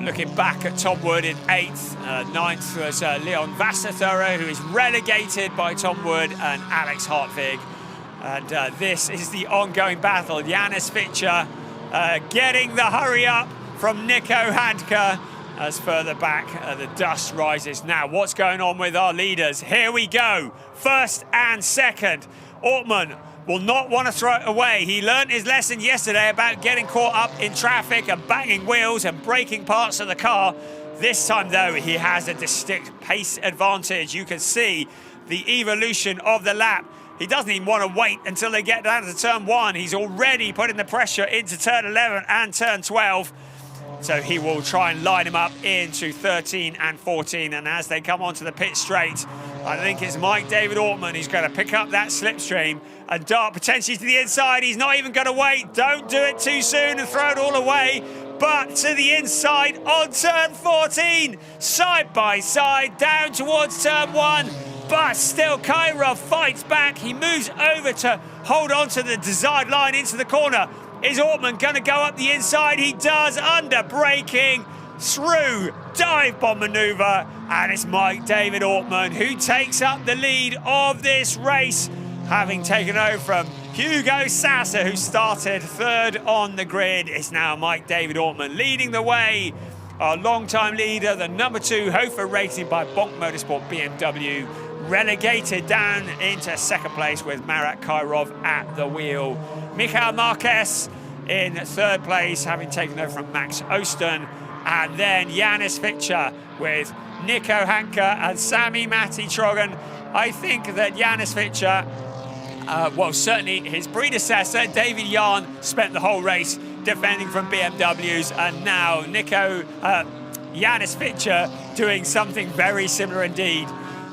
Looking back at Tom Wood in 8th, 9th was Leon Wasserthurer, who is relegated by Tom Wood and Alex Hartwig. And this is the ongoing battle. Janis Fichter getting the hurry up from Nico Handke as further back the dust rises. Now, what's going on with our leaders? Here we go. First and second. Ortmann will not want to throw it away. He learned his lesson yesterday about getting caught up in traffic and banging wheels and breaking parts of the car. This time, though, he has a distinct pace advantage. You can see the evolution of the lap. He doesn't even want to wait until they get down to turn 1. He's already putting the pressure into turn 11 and turn 12. So he will try and line him up into 13 and 14. And as they come onto the pit straight, I think it's Mike David Ortmann who's going to pick up that slipstream and dart potentially to the inside. He's not even going to wait. Don't do it too soon and throw it all away. But to the inside on turn 14, side by side, down towards turn 1. But still, Kairov fights back. He moves over to hold on to the desired line into the corner. Is Ortmann going to go up the inside? He does, under braking, through dive bomb maneuver. And it's Mike David Ortmann who takes up the lead of this race, having taken over from Hugo Sasser, who started third on the grid. It's now Mike David Ortmann leading the way. Our long-time leader, the number 2 Hofer rated by Bonk Motorsport BMW, relegated down into second place with Marat Kairov at the wheel. Michael Marquez in third place, having taken over from Max Osten. And then Janis Fitcher with Nico Handke and Sami Matti Trogan. I think that Janis Fitcher, well, certainly his predecessor, David Jahn, spent the whole race defending from BMWs. And now Janis Fitcher doing something very similar indeed.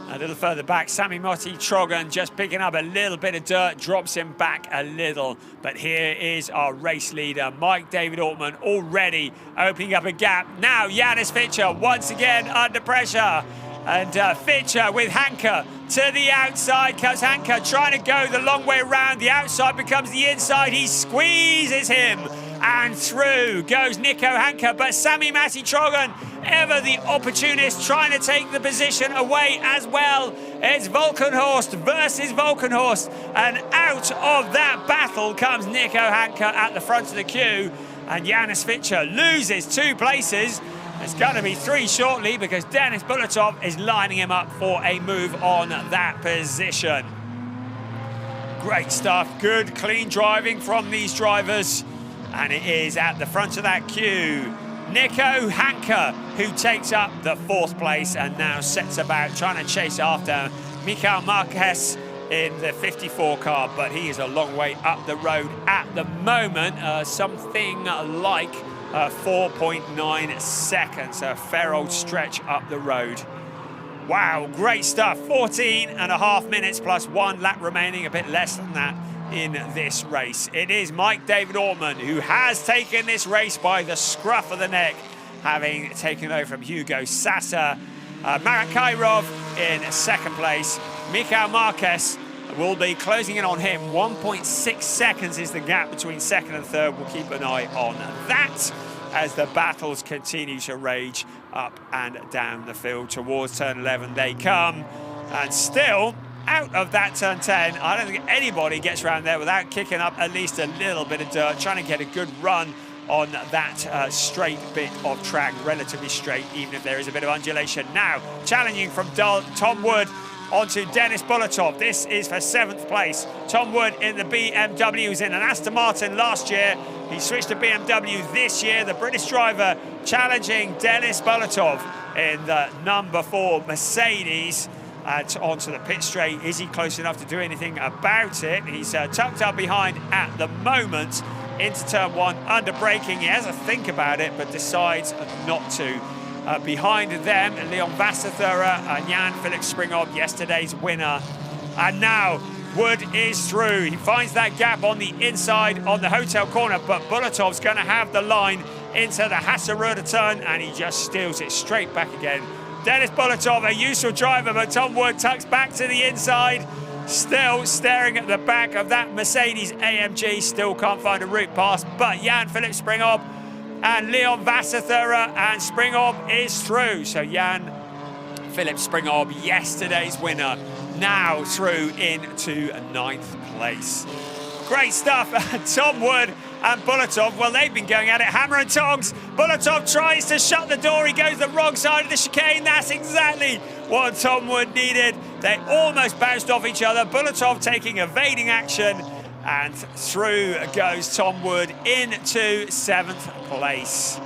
A little further back, Sami Matti Trogan just picking up a little bit of dirt, drops him back a little. But here is our race leader, Mike David Ortmann, already opening up a gap. Now Janis Fitcher once again under pressure. And Fitcher with Handke to the outside. Comes Handke trying to go the long way around. The outside becomes the inside. He squeezes him. And through goes Nico Handke. But Sami Matti Trogan, ever the opportunist, trying to take the position away as well. It's Volkenhorst versus Volkenhorst. And out of that battle comes Nico Handke at the front of the queue. And Janis Fitcher loses 2 places. It's going to be 3 shortly because Denis Bulatov is lining him up for a move on that position. Great stuff. Good, clean driving from these drivers. And it is at the front of that queue, Nico Handke, who takes up the 4th place and now sets about trying to chase after Michael Marquez in the 54 car. But he is a long way up the road at the moment, something like 4.9 seconds, a fair old stretch up the road. Wow, great stuff. 14.5 minutes plus 1 lap remaining, a bit less than that in this race. It is Mike David Ortmann who has taken this race by the scruff of the neck, having taken over from Hugo Sasser. Marat Kairov in second place. Michael Marquez will be closing in on him. 1.6 seconds is the gap between second and third. We'll keep an eye on that as the battles continue to rage up and down the field. Towards turn 11 they come, and still out of that turn 10, I don't think anybody gets around there without kicking up at least a little bit of dirt, trying to get a good run on that straight bit of track, relatively straight, even if there is a bit of undulation. Now, challenging from Tom Wood onto Denis Bulatov. This is for 7th place. Tom Wood in the BMW, he was in an Aston Martin last year. He switched to BMW this year. The British driver challenging Denis Bulatov in the number 4 Mercedes. Onto the pit straight. Is he close enough to do anything about it? He's tucked up behind at the moment into turn 1, under braking. He has a think about it, but decides not to. Behind them, Leon Vasserthura and Jan-Philipp Springhoff, yesterday's winner. And now Wood is through. He finds that gap on the inside on the hotel corner, but Bulatov's going to have the line into the Hasseröder turn, and he just steals it straight back again. Denis Bulatov, a useful driver, but Tom Wood tucks back to the inside. Still staring at the back of that Mercedes AMG. Still can't find a route past, but Jan-Philipp Springhoff and Leon Vasserthura, and Springhoff is through. So Jan-Philipp Springhoff, yesterday's winner, now through into 9th place. Great stuff. Tom Wood and Bulatov, well, they've been going at it hammer and tongs. Bulatov tries to shut the door. He goes the wrong side of the chicane. That's exactly what Tom Wood needed. They almost bounced off each other. Bulatov taking evading action, and through goes Tom Wood into 7th place.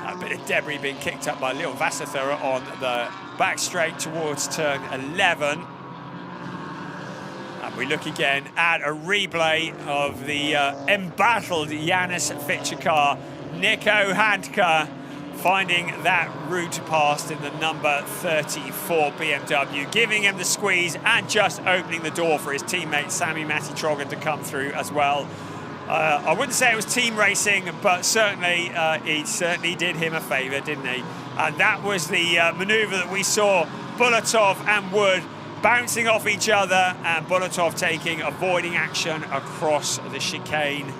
A bit of debris being kicked up by Leon Vasserthur on the back straight towards turn 11. And we look again at a replay of the embattled Janis Fitchikar. Nico Handke finding that route past in the number 34 BMW, giving him the squeeze and just opening the door for his teammate Sami Matti-Trogan to come through as well. I wouldn't say it was team racing, but certainly he certainly did him a favour, didn't he? And that was the manoeuvre that we saw Bulatov and Wood bouncing off each other, and Bulatov avoiding action across the chicane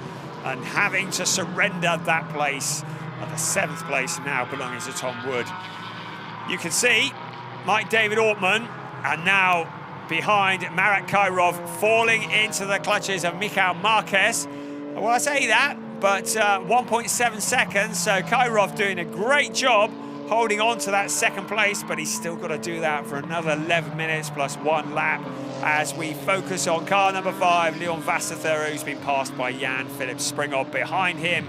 and having to surrender that place. At the 7th place now belonging to Tom Wood. You can see Mike David Ortman, and now behind Marat Kyrov, falling into the clutches of Michael Marquez. Well, I say that, but 1.7 seconds, so Kyrov doing a great job holding on to that 2nd place, but he's still got to do that for another 11 minutes plus 1 lap as we focus on car number 5, Leon Vasserthur, who's been passed by Jan Philipp Springhoff. Behind him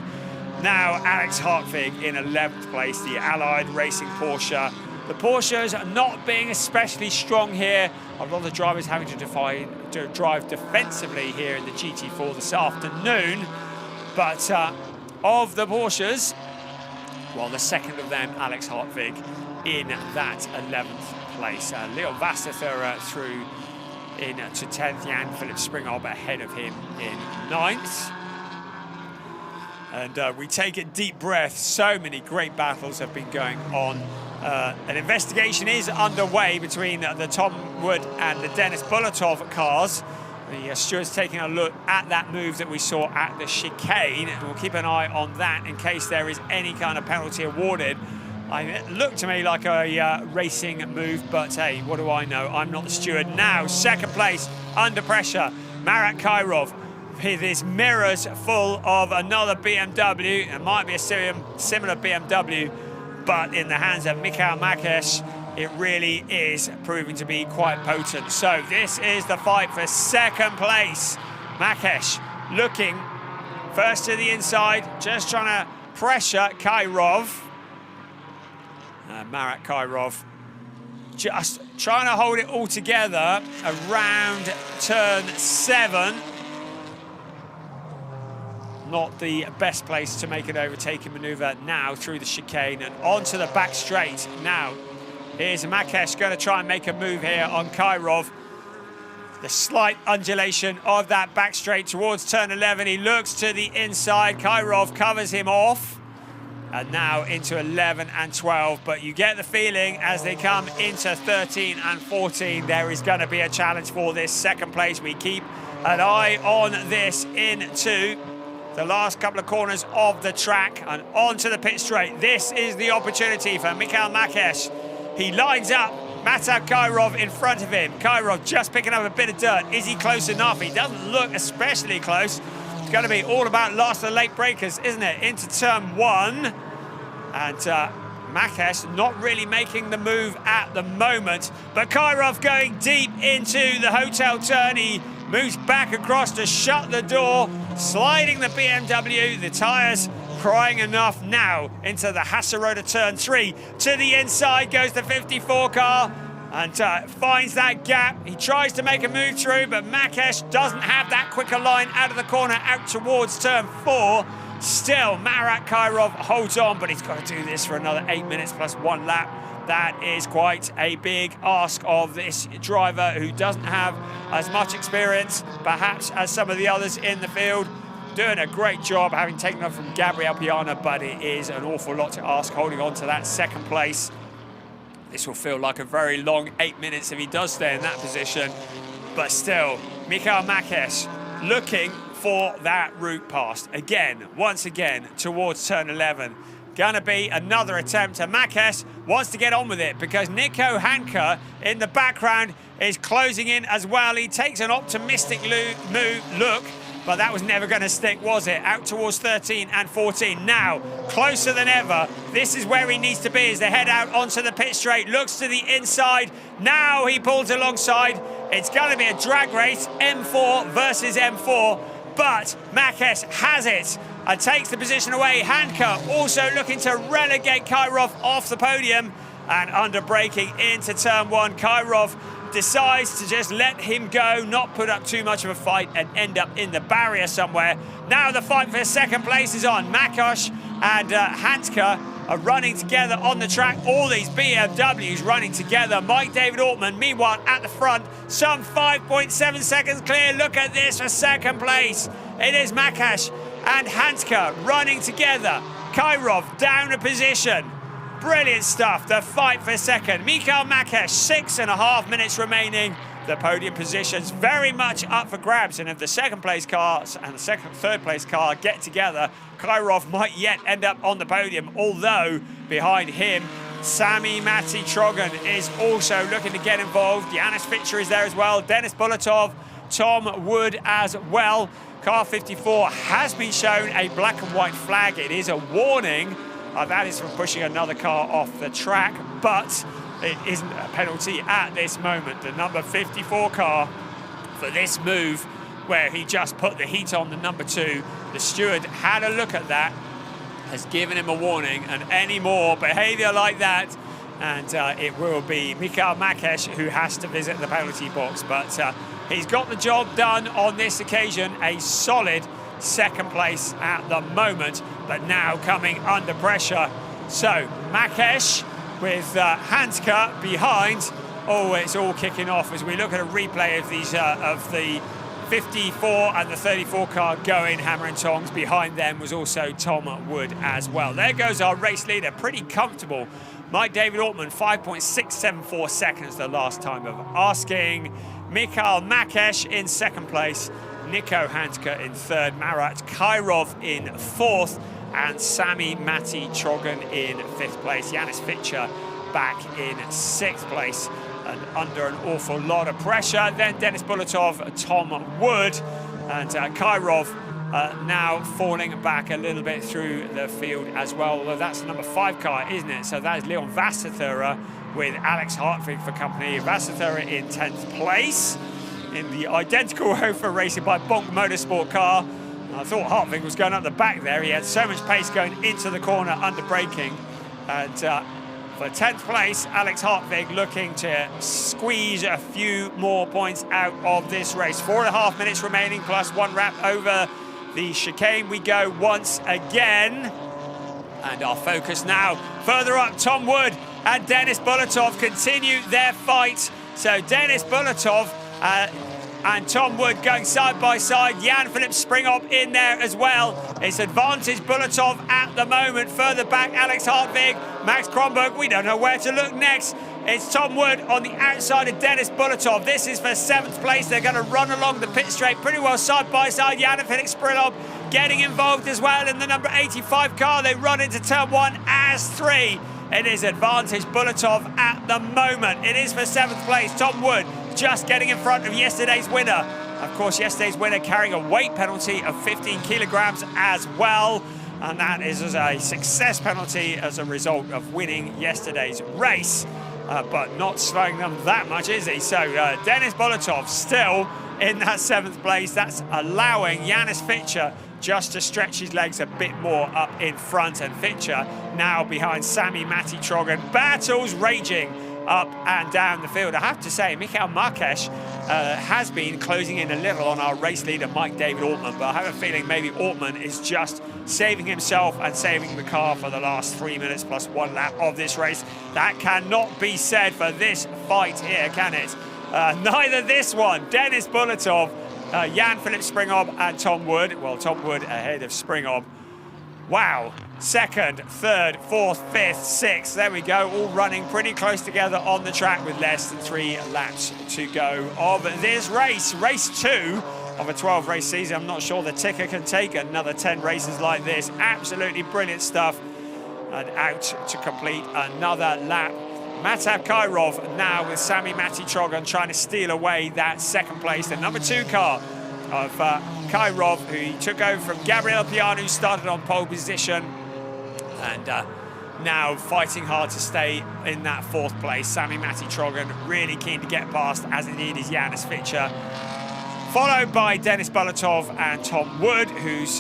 now Alex Hartvig in 11th place, the Allied Racing Porsche. The Porsches not being especially strong here. A lot of the drivers having to drive defensively here in the GT4 this afternoon. But of the Porsches, well, the 2nd of them, Alex Hartvig, in that 11th place. Leon Vasserthur through to 10th, Jan Philipp Springhoff ahead of him in 9th. And we take a deep breath. So many great battles have been going on. An investigation is underway between the Tom Wood and the Denis Bulatov cars. The steward's taking a look at that move that we saw at the chicane, and we'll keep an eye on that in case there is any kind of penalty awarded. It looked to me like a racing move, but hey, what do I know? I'm not the steward. Now, 2nd place, under pressure, Marat Kyrov. With his mirrors full of another BMW. It might be a similar BMW, but in the hands of Michael Marquez, it really is proving to be quite potent. So this is the fight for 2nd place. Marquez looking first to the inside, just trying to pressure Kyrov. Marat Kyrov just trying to hold it all together around turn 7. Not the best place to make an overtaking manoeuvre now through the chicane and onto the back straight. Now, here's Marquez going to try and make a move here on Kyrov. The slight undulation of that back straight towards turn 11. He looks to the inside. Kyrov covers him off. And now into 11 and 12. But you get the feeling as they come into 13 and 14, there is going to be a challenge for this 2nd place. We keep an eye on this into the last couple of corners of the track and onto the pit straight. This is the opportunity for Michael Marquez. He lines up Matat Kyrov in front of him. Kyrov just picking up a bit of dirt. Is he close enough? He doesn't look especially close. It's going to be all about last of the late breakers, isn't it? Into turn 1. And Marquez not really making the move at the moment. But Kyrov going deep into the hotel turn. He moves back across to shut the door, sliding the BMW, the tyres crying enough now into the Hasseröder turn 3. To the inside goes the 54 car and finds that gap. He tries to make a move through, but Marquez doesn't have that quicker line out of the corner out towards turn 4. Still, Marat Kyrov holds on, but he's got to do this for another 8 minutes plus 1 lap. That is quite a big ask of this driver who doesn't have as much experience, perhaps, as some of the others in the field. Doing a great job, having taken off from Gabriel Piana, but it is an awful lot to ask, holding on to that 2nd place. This will feel like a very long 8 minutes if he does stay in that position. But still, Michael Marquez looking for that route past. Again, once again, towards turn 11. gonna be another attempt. And Marquez wants to get on with it because Nico Hanke in the background is closing in as well. He takes an optimistic look, but that was never going to stick, was it? Out towards 13 and 14. Now, closer than ever. This is where he needs to be as they head out onto the pit straight. Looks to the inside. Now he pulls alongside. It's going to be a drag race, M4 versus M4. But Marquez has it and takes the position away. Hanke also looking to relegate Kyrov off the podium. And under braking into turn one, Kyrov decides to just let him go, not put up too much of a fight and end up in the barrier somewhere. Now the fight for second place is on. Makosh and Hanke are running together on the track. All these BMWs running together. Mike David Ortman, meanwhile, at the front, some 5.7 seconds clear. Look at this for second place. It is Makosh and Hanke running together. Kyrov down a position. Brilliant stuff, the fight for second. Mikael Makosh, 6.5 minutes remaining. The podium positions very much up for grabs, and if the second place cars and the third place car get together, Kyrov might yet end up on the podium, although behind him, Sami Matti Trogan is also looking to get involved. Yanis Fitcher is there as well, Denis Bulatov, Tom Wood as well. Car 54 has been shown a black and white flag. It is a warning. That is for pushing another car off the track, but it isn't a penalty at this moment. The number 54 car for this move, where he just put the heat on the number 2. The steward had a look at that, has given him a warning, and any more behaviour like that, and it will be Mikael Makosh who has to visit the penalty box. But he's got the job done on this occasion, a solid second place at the moment, but now coming under pressure. So Makosh with Hanke behind. Oh, it's all kicking off as we look at a replay of these of the 54 and the 34 car going hammer and tongs. Behind them was also Tom Wood as well. There goes our race leader, pretty comfortable. Mike David Ortman, 5.674 seconds the last time of asking. Mikael Makosh in second place. Nico Hanke in third, Marat Kyrov in fourth, and Sami Matti Trogan in fifth place. Yanis Fitcher back in sixth place and under an awful lot of pressure. Then Denis Bulatov, Tom Wood, and Kyrov now falling back a little bit through the field as well, although that's the number 5 car, isn't it? So that is Leon Vassetherer with Alex Hartwig for company. Vassetherer in 10th place in the identical Hofer Racing by Bonk Motorsport car. I thought Hartwig was going up the back there. He had so much pace going into the corner under braking. And for 10th place, Alex Hartwig looking to squeeze a few more points out of this race. 4.5 minutes remaining plus 1 wrap over the chicane. We go once again. And our focus now further up. Tom Wood and Denis Bulatov continue their fight. So Denis Bulatov and Tom Wood going side by side. Jan-Philipp Springop in there as well. It's advantage Bulatov at the moment. Further back, Alex Hartwig, Max Kronberg. We don't know where to look next. It's Tom Wood on the outside of Denis Bulatov. This is for 7th place. They're going to run along the pit straight pretty well side by side. Jan-Philipp Springop getting involved as well in the number 85 car. They run into turn 1 as 3. It is advantage Bulatov at the moment. It is for 7th place. Tom Wood just getting in front of yesterday's winner. Of course, yesterday's winner carrying a weight penalty of 15 kilograms as well. And that is as a success penalty as a result of winning yesterday's race. But not slowing them that much, is he? So Denis Bulatov still in that 7th place. That's allowing Yanis Fitcher just to stretch his legs a bit more up in front. And Fitcher now behind Sami Matti Trogan. Battles raging up and down the field. I have to say, Mikael Makosh has been closing in a little on our race leader, Mike David Ortman, but I have a feeling maybe Ortman is just saving himself and saving the car for the last 3 minutes plus 1 lap of this race. That cannot be said for this fight here, can it? Neither this one. Denis Bulatov, Jan-Philipp Springop and Tom Wood. Well, Tom Wood ahead of Springop. Wow. 2nd, 3rd, 4th, 5th, 6th. There we go. All running pretty close together on the track with less than 3 laps to go of this race. Race 2 of a 12-race season. I'm not sure the ticker can take another 10 races like this. Absolutely brilliant stuff. and out to complete another lap. Matav Kairov now with Sami Mati-Trogan trying to steal away that second place. The number 2 car of Kairov, who he took over from Gabriel Piano, who started on pole position, and now fighting hard to stay in that 4th place. Sami Mati-Trogan really keen to get past, as indeed is Janis Fichter, followed by Denis Bulatov and Tom Wood, who's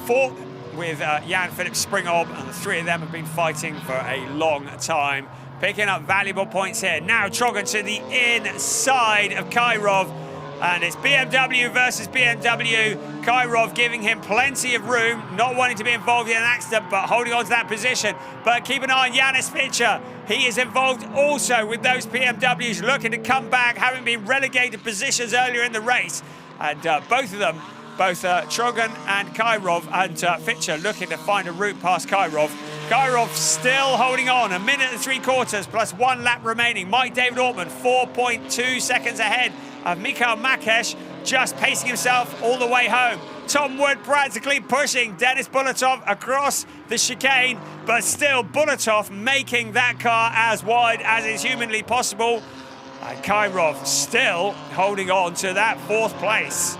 fought with Jan-Philipp Springhob, and the 3 of them have been fighting for a long time, picking up valuable points here. Now Trogan to the inside of Kairov, and it's BMW versus BMW. Kairov giving him plenty of room, not wanting to be involved in an accident, but holding on to that position. But keep an eye on Janis Fichter. He is involved also with those BMWs, looking to come back, having been relegated positions earlier in the race. And both of them, both Trogan and Kairov, and Fichter looking to find a route past Kairov. Kairov still holding on, 1 minute and 3/4 plus 1 lap remaining. Mike David Ortman 4.2 seconds ahead of Mikhail Makesh, just pacing himself all the way home. Tom Wood practically pushing Denis Bulatov across the chicane, but still Bulatov making that car as wide as is humanly possible. And Kairov still holding on to that 4th place.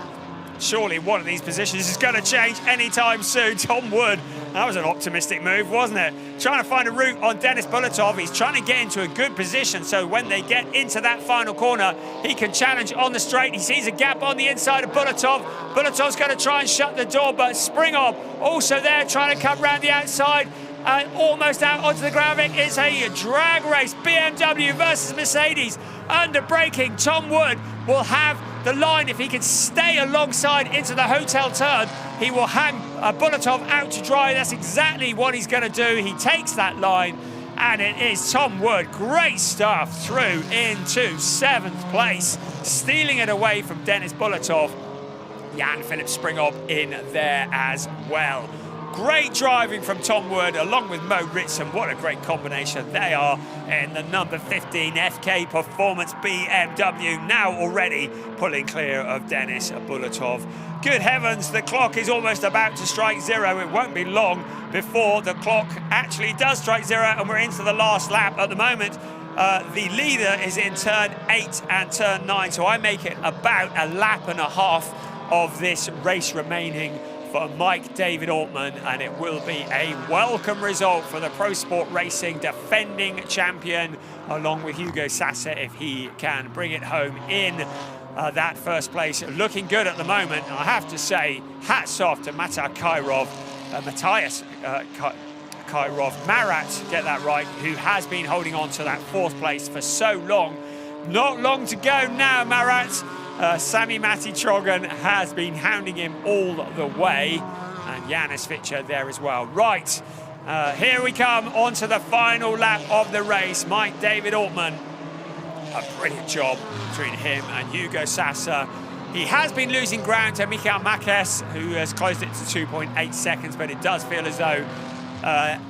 Surely one of these positions is going to change anytime soon. Tom Wood, that was an optimistic move, wasn't it? Trying to find a route on Denis Bulatov. He's trying to get into a good position so when they get into that final corner, he can challenge on the straight. He sees a gap on the inside of Bulatov. Bulatov's going to try and shut the door, but Springhob also there trying to come round the outside and almost out onto the graphic. It's a drag race, BMW versus Mercedes. Under braking, Tom Wood will have the line. If he can stay alongside into the hotel turn, he will hang Bulatov out to dry. That's exactly what he's going to do. He takes that line, and it is Tom Wood. Great stuff through into 7th place, stealing it away from Denis Bulatov. Jan-Philipp Springhob in there as well. Great driving from Tom Wood along with Mo Ritson. What a great combination they are in the number 15 FK Performance BMW, now already pulling clear of Denis Bulatov. Good heavens, the clock is almost about to strike 0. It won't be long before the clock actually does strike 0, and we're into the last lap at the moment. The leader is in turn 8 and turn 9, so I make it about a lap and a half of this race remaining for Mike David Ortman, and it will be a welcome result for the Pro Sport Racing defending champion, along with Hugo Sassa, if he can bring it home in that 1st place. Looking good at the moment. I have to say, hats off to Matthias Kairov, Marat, get that right, who has been holding on to that 4th place for so long. Not long to go now, Marat. Sami Mati-Trogan has been hounding him all the way, and Janis Fichter there as well. Right, here we come onto the final lap of the race. Mike David Ortman, a brilliant job between him and Hugo Sassa. He has been losing ground to Mikhail Makesh, who has closed it to 2.8 seconds, but it does feel as though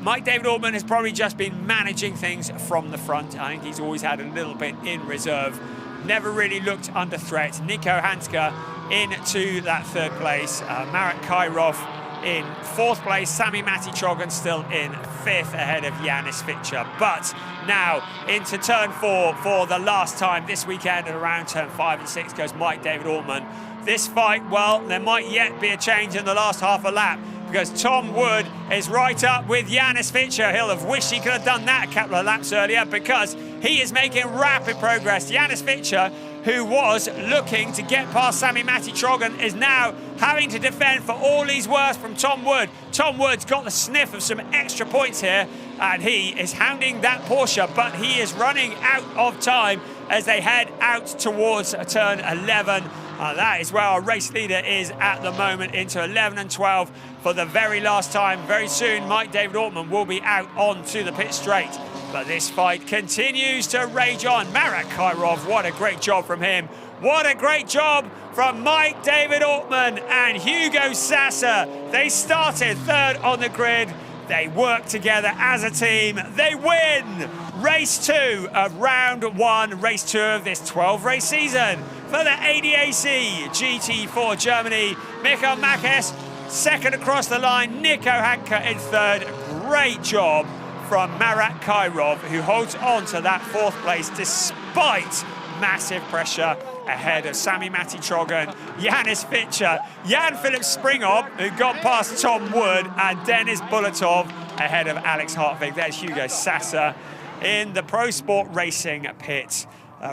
Mike David Ortman has probably just been managing things from the front. I think he's always had a little bit in reserve. Never really looked under threat. Nico Hanska into that 3rd place. Marat Kairov in 4th place. Sami Mati-Trogan still in 5th ahead of Janis Fichter. But now into turn 4 for the last time this weekend, and around turn 5 and 6 goes Mike David Ortman. This fight, well, there might yet be a change in the last half a lap, because Tom Wood is right up with Janis Fichter. He'll have wished he could have done that a couple of laps earlier, because he is making rapid progress. Janis Fichter, who was looking to get past Sami Mati-Trogan, is now having to defend for all he's worth from Tom Wood. Tom Wood's got the sniff of some extra points here, and he is hounding that Porsche, but he is running out of time as they head out towards turn 11. That is where our race leader is at the moment, into 11 and 12 for the very last time. Very soon, Mike David Ortman will be out onto the pit straight. But this fight continues to rage on. Marat Kairov, what a great job from him. What a great job from Mike David Ortman and Hugo Sassa. They started 3rd on the grid. They work together as a team. They win race 2 of round 1, race 2 of this 12-race season for the ADAC GT4 Germany. Mikhail Makesh 2nd across the line. Nico Hanka in 3rd. great job from Marat Kairov, who holds on to that 4th place despite massive pressure ahead of Sami Matti-Trogan, Yanis Fitcher, Jan-Philipp Springhob, who got past Tom Wood, and Denis Bulatov ahead of Alex Hartvig. There's Hugo Sasser in the Pro Sport Racing pit,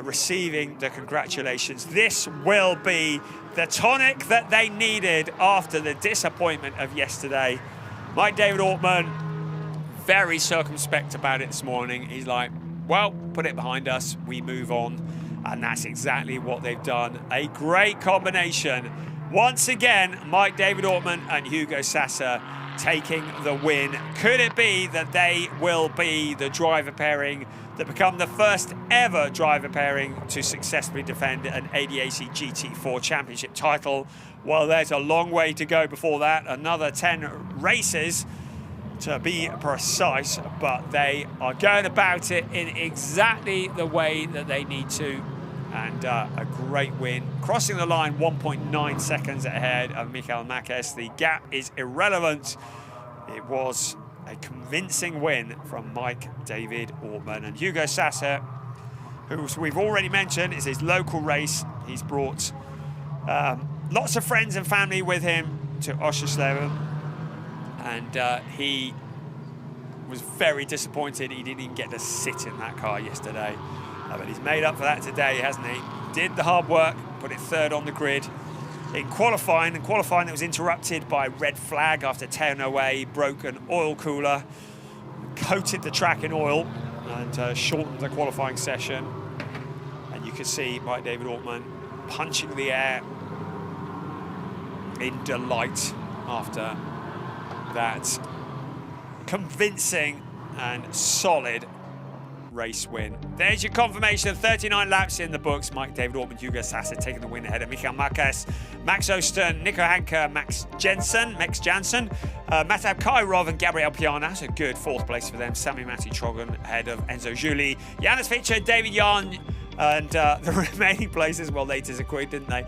receiving the congratulations. This will be the tonic that they needed after the disappointment of yesterday. Mike David Ortman, very circumspect about it this morning. He's like, well, put it behind us, we move on. And that's exactly what they've done. A great combination. Once again, Mike David Ortman and Hugo Sasser taking the win. Could it be that they will be the driver pairing that become the first ever driver pairing to successfully defend an ADAC GT4 championship title? Well, there's a long way to go before that. Another 10 races to be precise, but they are going about it in exactly the way that they need to. And a great win, crossing the line 1.9 seconds ahead of Michael Marquez. The gap is irrelevant. It was a convincing win from Mike David Ortman. And Hugo Sasser, who we've already mentioned, is his local race. He's brought lots of friends and family with him to Oschersleben. And he was very disappointed he didn't even get to sit in that car yesterday. But he's made up for that today, hasn't he? Did the hard work, put it 3rd on the grid in qualifying. And qualifying that was interrupted by red flag after tearing away, broke an oil cooler, coated the track in oil, and shortened the qualifying session. And you can see Mike David Ortman punching the air in delight after that convincing and solid race win. There's your confirmation of 39 laps in the books. Mike David Ortman, Hugo Sasser taking the win ahead of Michael Marquez, Max Osten, Nico Hanke, Max Janssen, Matab Kairov and Gabriel Piana. That's a good 4th place for them. Sami Matti-Trogan ahead of Enzo Juli, Janis Fitcher, David Yarn, and the remaining places, well, they disagreed, didn't they?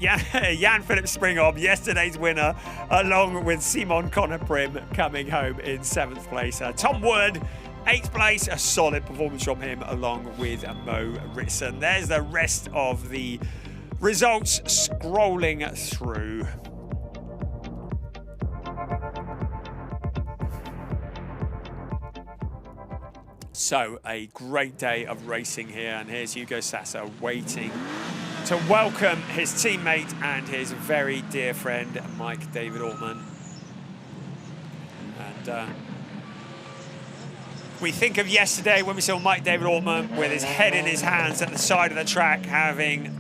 Jan-Philipp Springhob, yesterday's winner, along with Simon Conner-Prim coming home in 7th place. Tom Wood, 8th place, a solid performance from him, along with Mo Ritson. There's the rest of the results scrolling through. So, a great day of racing here, and here's Hugo Sasser waiting to welcome his teammate and his very dear friend, Mike David Ortman. And we think of yesterday when we saw Mike David Ortman with his head in his hands at the side of the track, having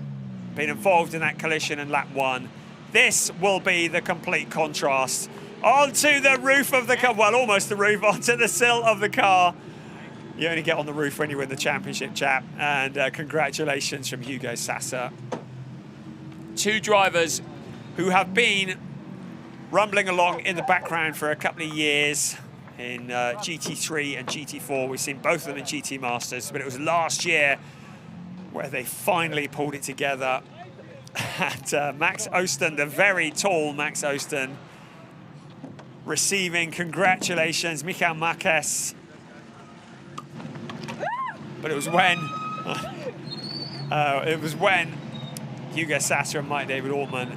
been involved in that collision in lap 1. This will be the complete contrast. Onto the roof of the car, well, almost the roof, onto the sill of the car. You only get on the roof when you win the championship, chap. And congratulations from Hugo Sasser. 2 drivers who have been rumbling along in the background for a couple of years. In GT3 and GT4, we've seen both of them in GT Masters, but it was last year where they finally pulled it together. And Max Osten, the very tall Max Osten, receiving congratulations, Michael Marquez. But it was when Hugo Sasser and Mike David Ortman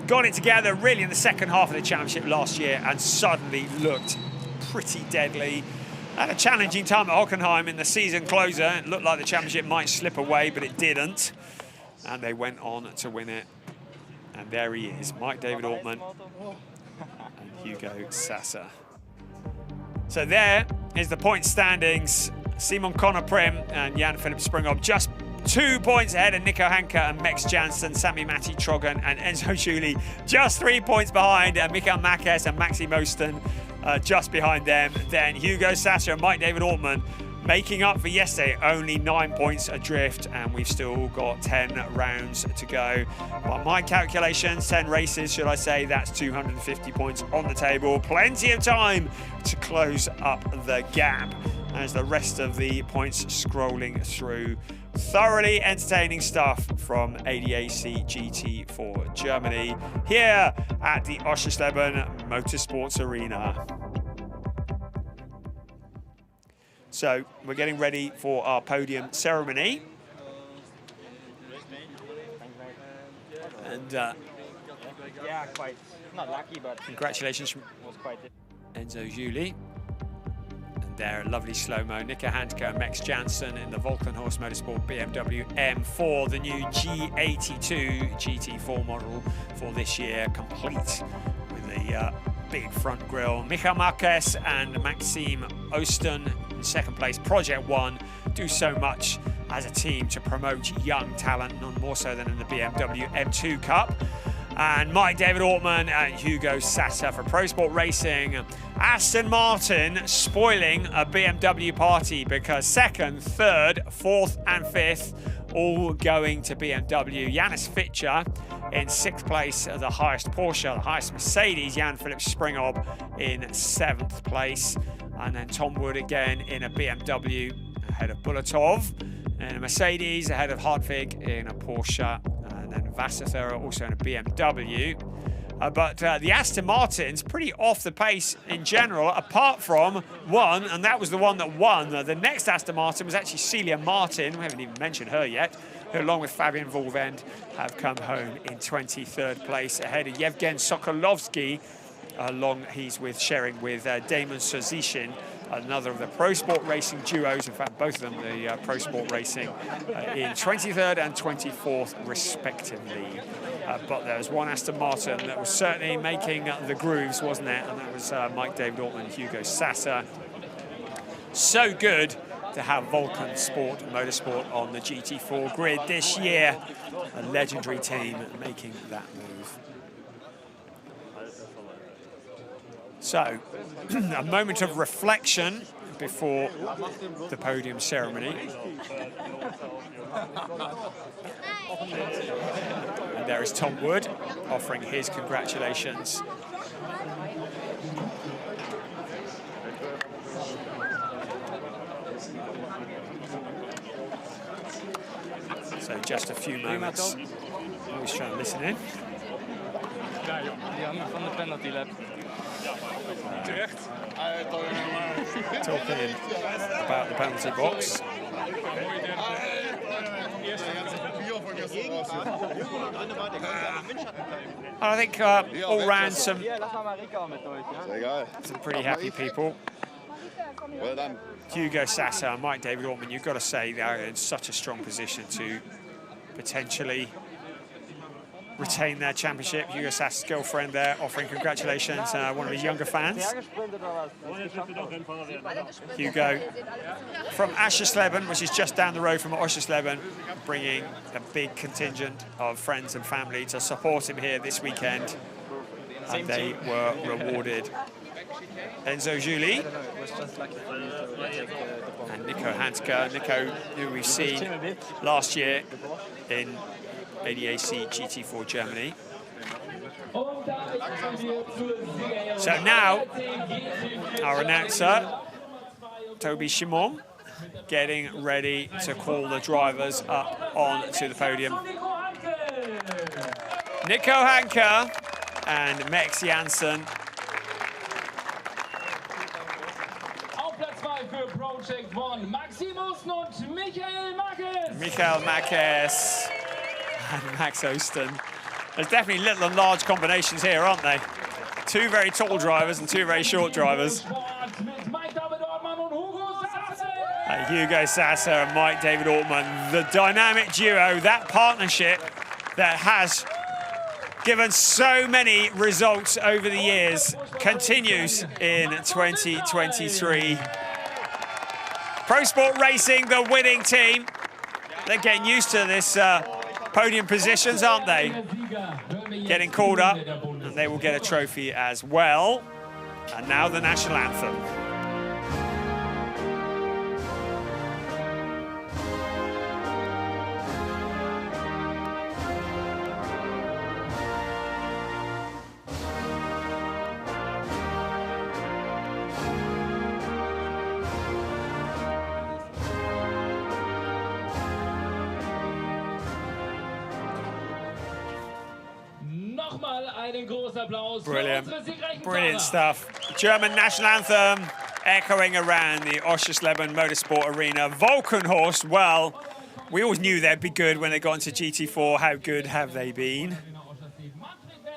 got it together really in the second half of the championship last year and suddenly looked pretty deadly. Had a challenging time at Hockenheim in the season closer. It looked like the championship might slip away, but it didn't. And they went on to win it. And there he is, Mike David Ortman and Hugo Sasser. So there is the point standings. Simon Conner-Prim and Jan-Philipp Springhob just 2 points ahead of Nico Hanke and Max Janssen, Sami Matti-Trogan and Enzo Juli. Just 3 points behind Michael Marquez and Maxime Osten just behind them. Then Hugo Sasser and Mike David Ortman making up for yesterday, only 9 points adrift, and we've still got 10 rounds to go. By my calculations, 10 races, should I say, that's 250 points on the table. Plenty of time to close up the gap as the rest of the points scrolling through. Thoroughly entertaining stuff from ADAC GT4 Germany here at the Oschersleben Motorsports Arena. So we're getting ready for our podium ceremony. And yeah, quite not lucky, but congratulations from Enzo Juli. And there, a lovely slow-mo. Nico Handke and Max Janssen in the Volkenhorst Motorsport BMW M4, the new G82 GT4 model for this year, complete with a big front grille. Michael Marquez and Maxime Osten in second place. Project One do so much as a team to promote young talent, none more so than in the BMW M2 Cup. And Mike David Ortman and Hugo Sassa for Pro Sport Racing. Aston Martin spoiling a BMW party because second, third, fourth and fifth all going to BMW. Janis Fitcher in sixth place, the highest Porsche, the highest Mercedes. Jan-Philipp Springhob in seventh place. And then Tom Wood again in a BMW ahead of Bulatov. And a Mercedes ahead of Hartwig in a Porsche. And then Vasserthera also in a BMW. But the Aston Martin's pretty off the pace in general, apart from one, and that was the one that won. The next Aston Martin was actually Celia Martin. We haven't even mentioned her yet, who along with Fabian Volvend have come home in 23rd place ahead of Yevgen Sokolovsky. He's sharing with Damon Sozishin, another of the Pro Sport Racing duos. In fact, both of them the Pro Sport Racing in 23rd and 24th respectively. But there was one Aston Martin that was certainly making the grooves, wasn't it? And that was Mike David Ortman and Hugo Sassa. So good to have Volken Sport Motorsport on the GT4 grid this year. A legendary team making that move. So, a moment of reflection before the podium ceremony. And there is Tom Wood offering his congratulations. So just a few moments. Always trying to listen in. Talking about the penalty box. I think all round some pretty happy people. Well done. Hugo Sassa and Mike David Ortman, you've got to say they're in such a strong position to potentially retain their championship. Hugo Sassa's girlfriend there offering congratulations, one of his younger fans. Hugo from Oschersleben, which is just down the road from Oschersleben, bringing a big contingent of friends and family to support him here this weekend. And they were rewarded. Enzo Juli and Nico Handke. Nico, who we've seen last year in ADAC GT4 Germany. So now, our announcer, Toby Shimon, getting ready to call the drivers up onto the podium. Nico Handke and Max Janssen. Project One, Maxime Osten und Michael Marquez. Michael Marquez and Max Osten. There's definitely little and large combinations here, aren't they? Two very tall drivers and two very short drivers. Hugo Sassa and Mike David Ortman, the dynamic duo, that partnership that has given so many results over the years, continues in 2023. Pro Sport Racing, the winning team. They're getting used to this podium positions, aren't they? Getting called up, and they will get a trophy as well. And now the national anthem. Einen großen Applaus. Brilliant, brilliant stuff. German national anthem, echoing around the Oschersleben Motorsport Arena. Volkenhorst, well, we always knew they'd be good when they got into GT4. How good have they been?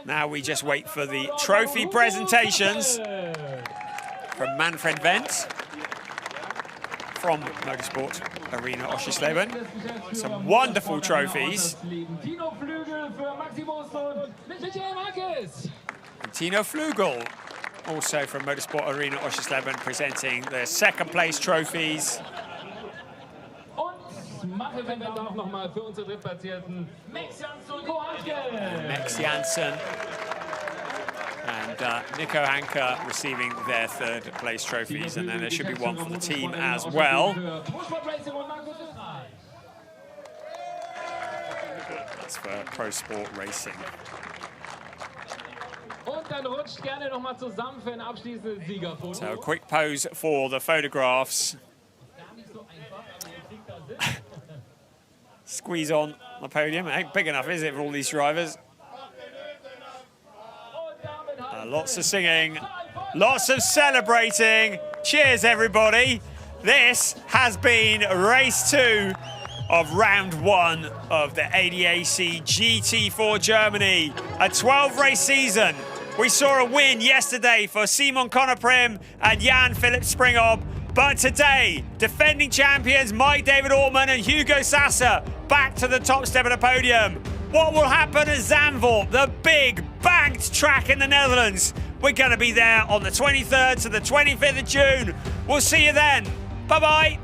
Now we just wait for the trophy presentations from Manfred Wendt from Motorsport Arena Oschersleben. Some wonderful trophies. And Tino Flügel, also from Motorsport Arena Oschersleben, presenting the second place trophies. Max Janssen and Nico Hanke receiving their third place trophies, and then there should be one for the team as well. That's for Pro Sport Racing. So a quick pose for the photographs. Squeeze on the podium. It ain't big enough, is it, for all these drivers? Lots of singing, lots of celebrating. Cheers, everybody. This has been race 2 of round 1 of the ADAC GT4 Germany. A 12-race season. We saw a win yesterday for Simon Konoprim and Jan Philipp Springhob. But today, defending champions Mike David Ortman and Hugo Sasser back to the top step of the podium. What will happen at Zandvoort, the big banked track in the Netherlands? We're going to be there on the 23rd to the 25th of June. We'll see you then. Bye-bye.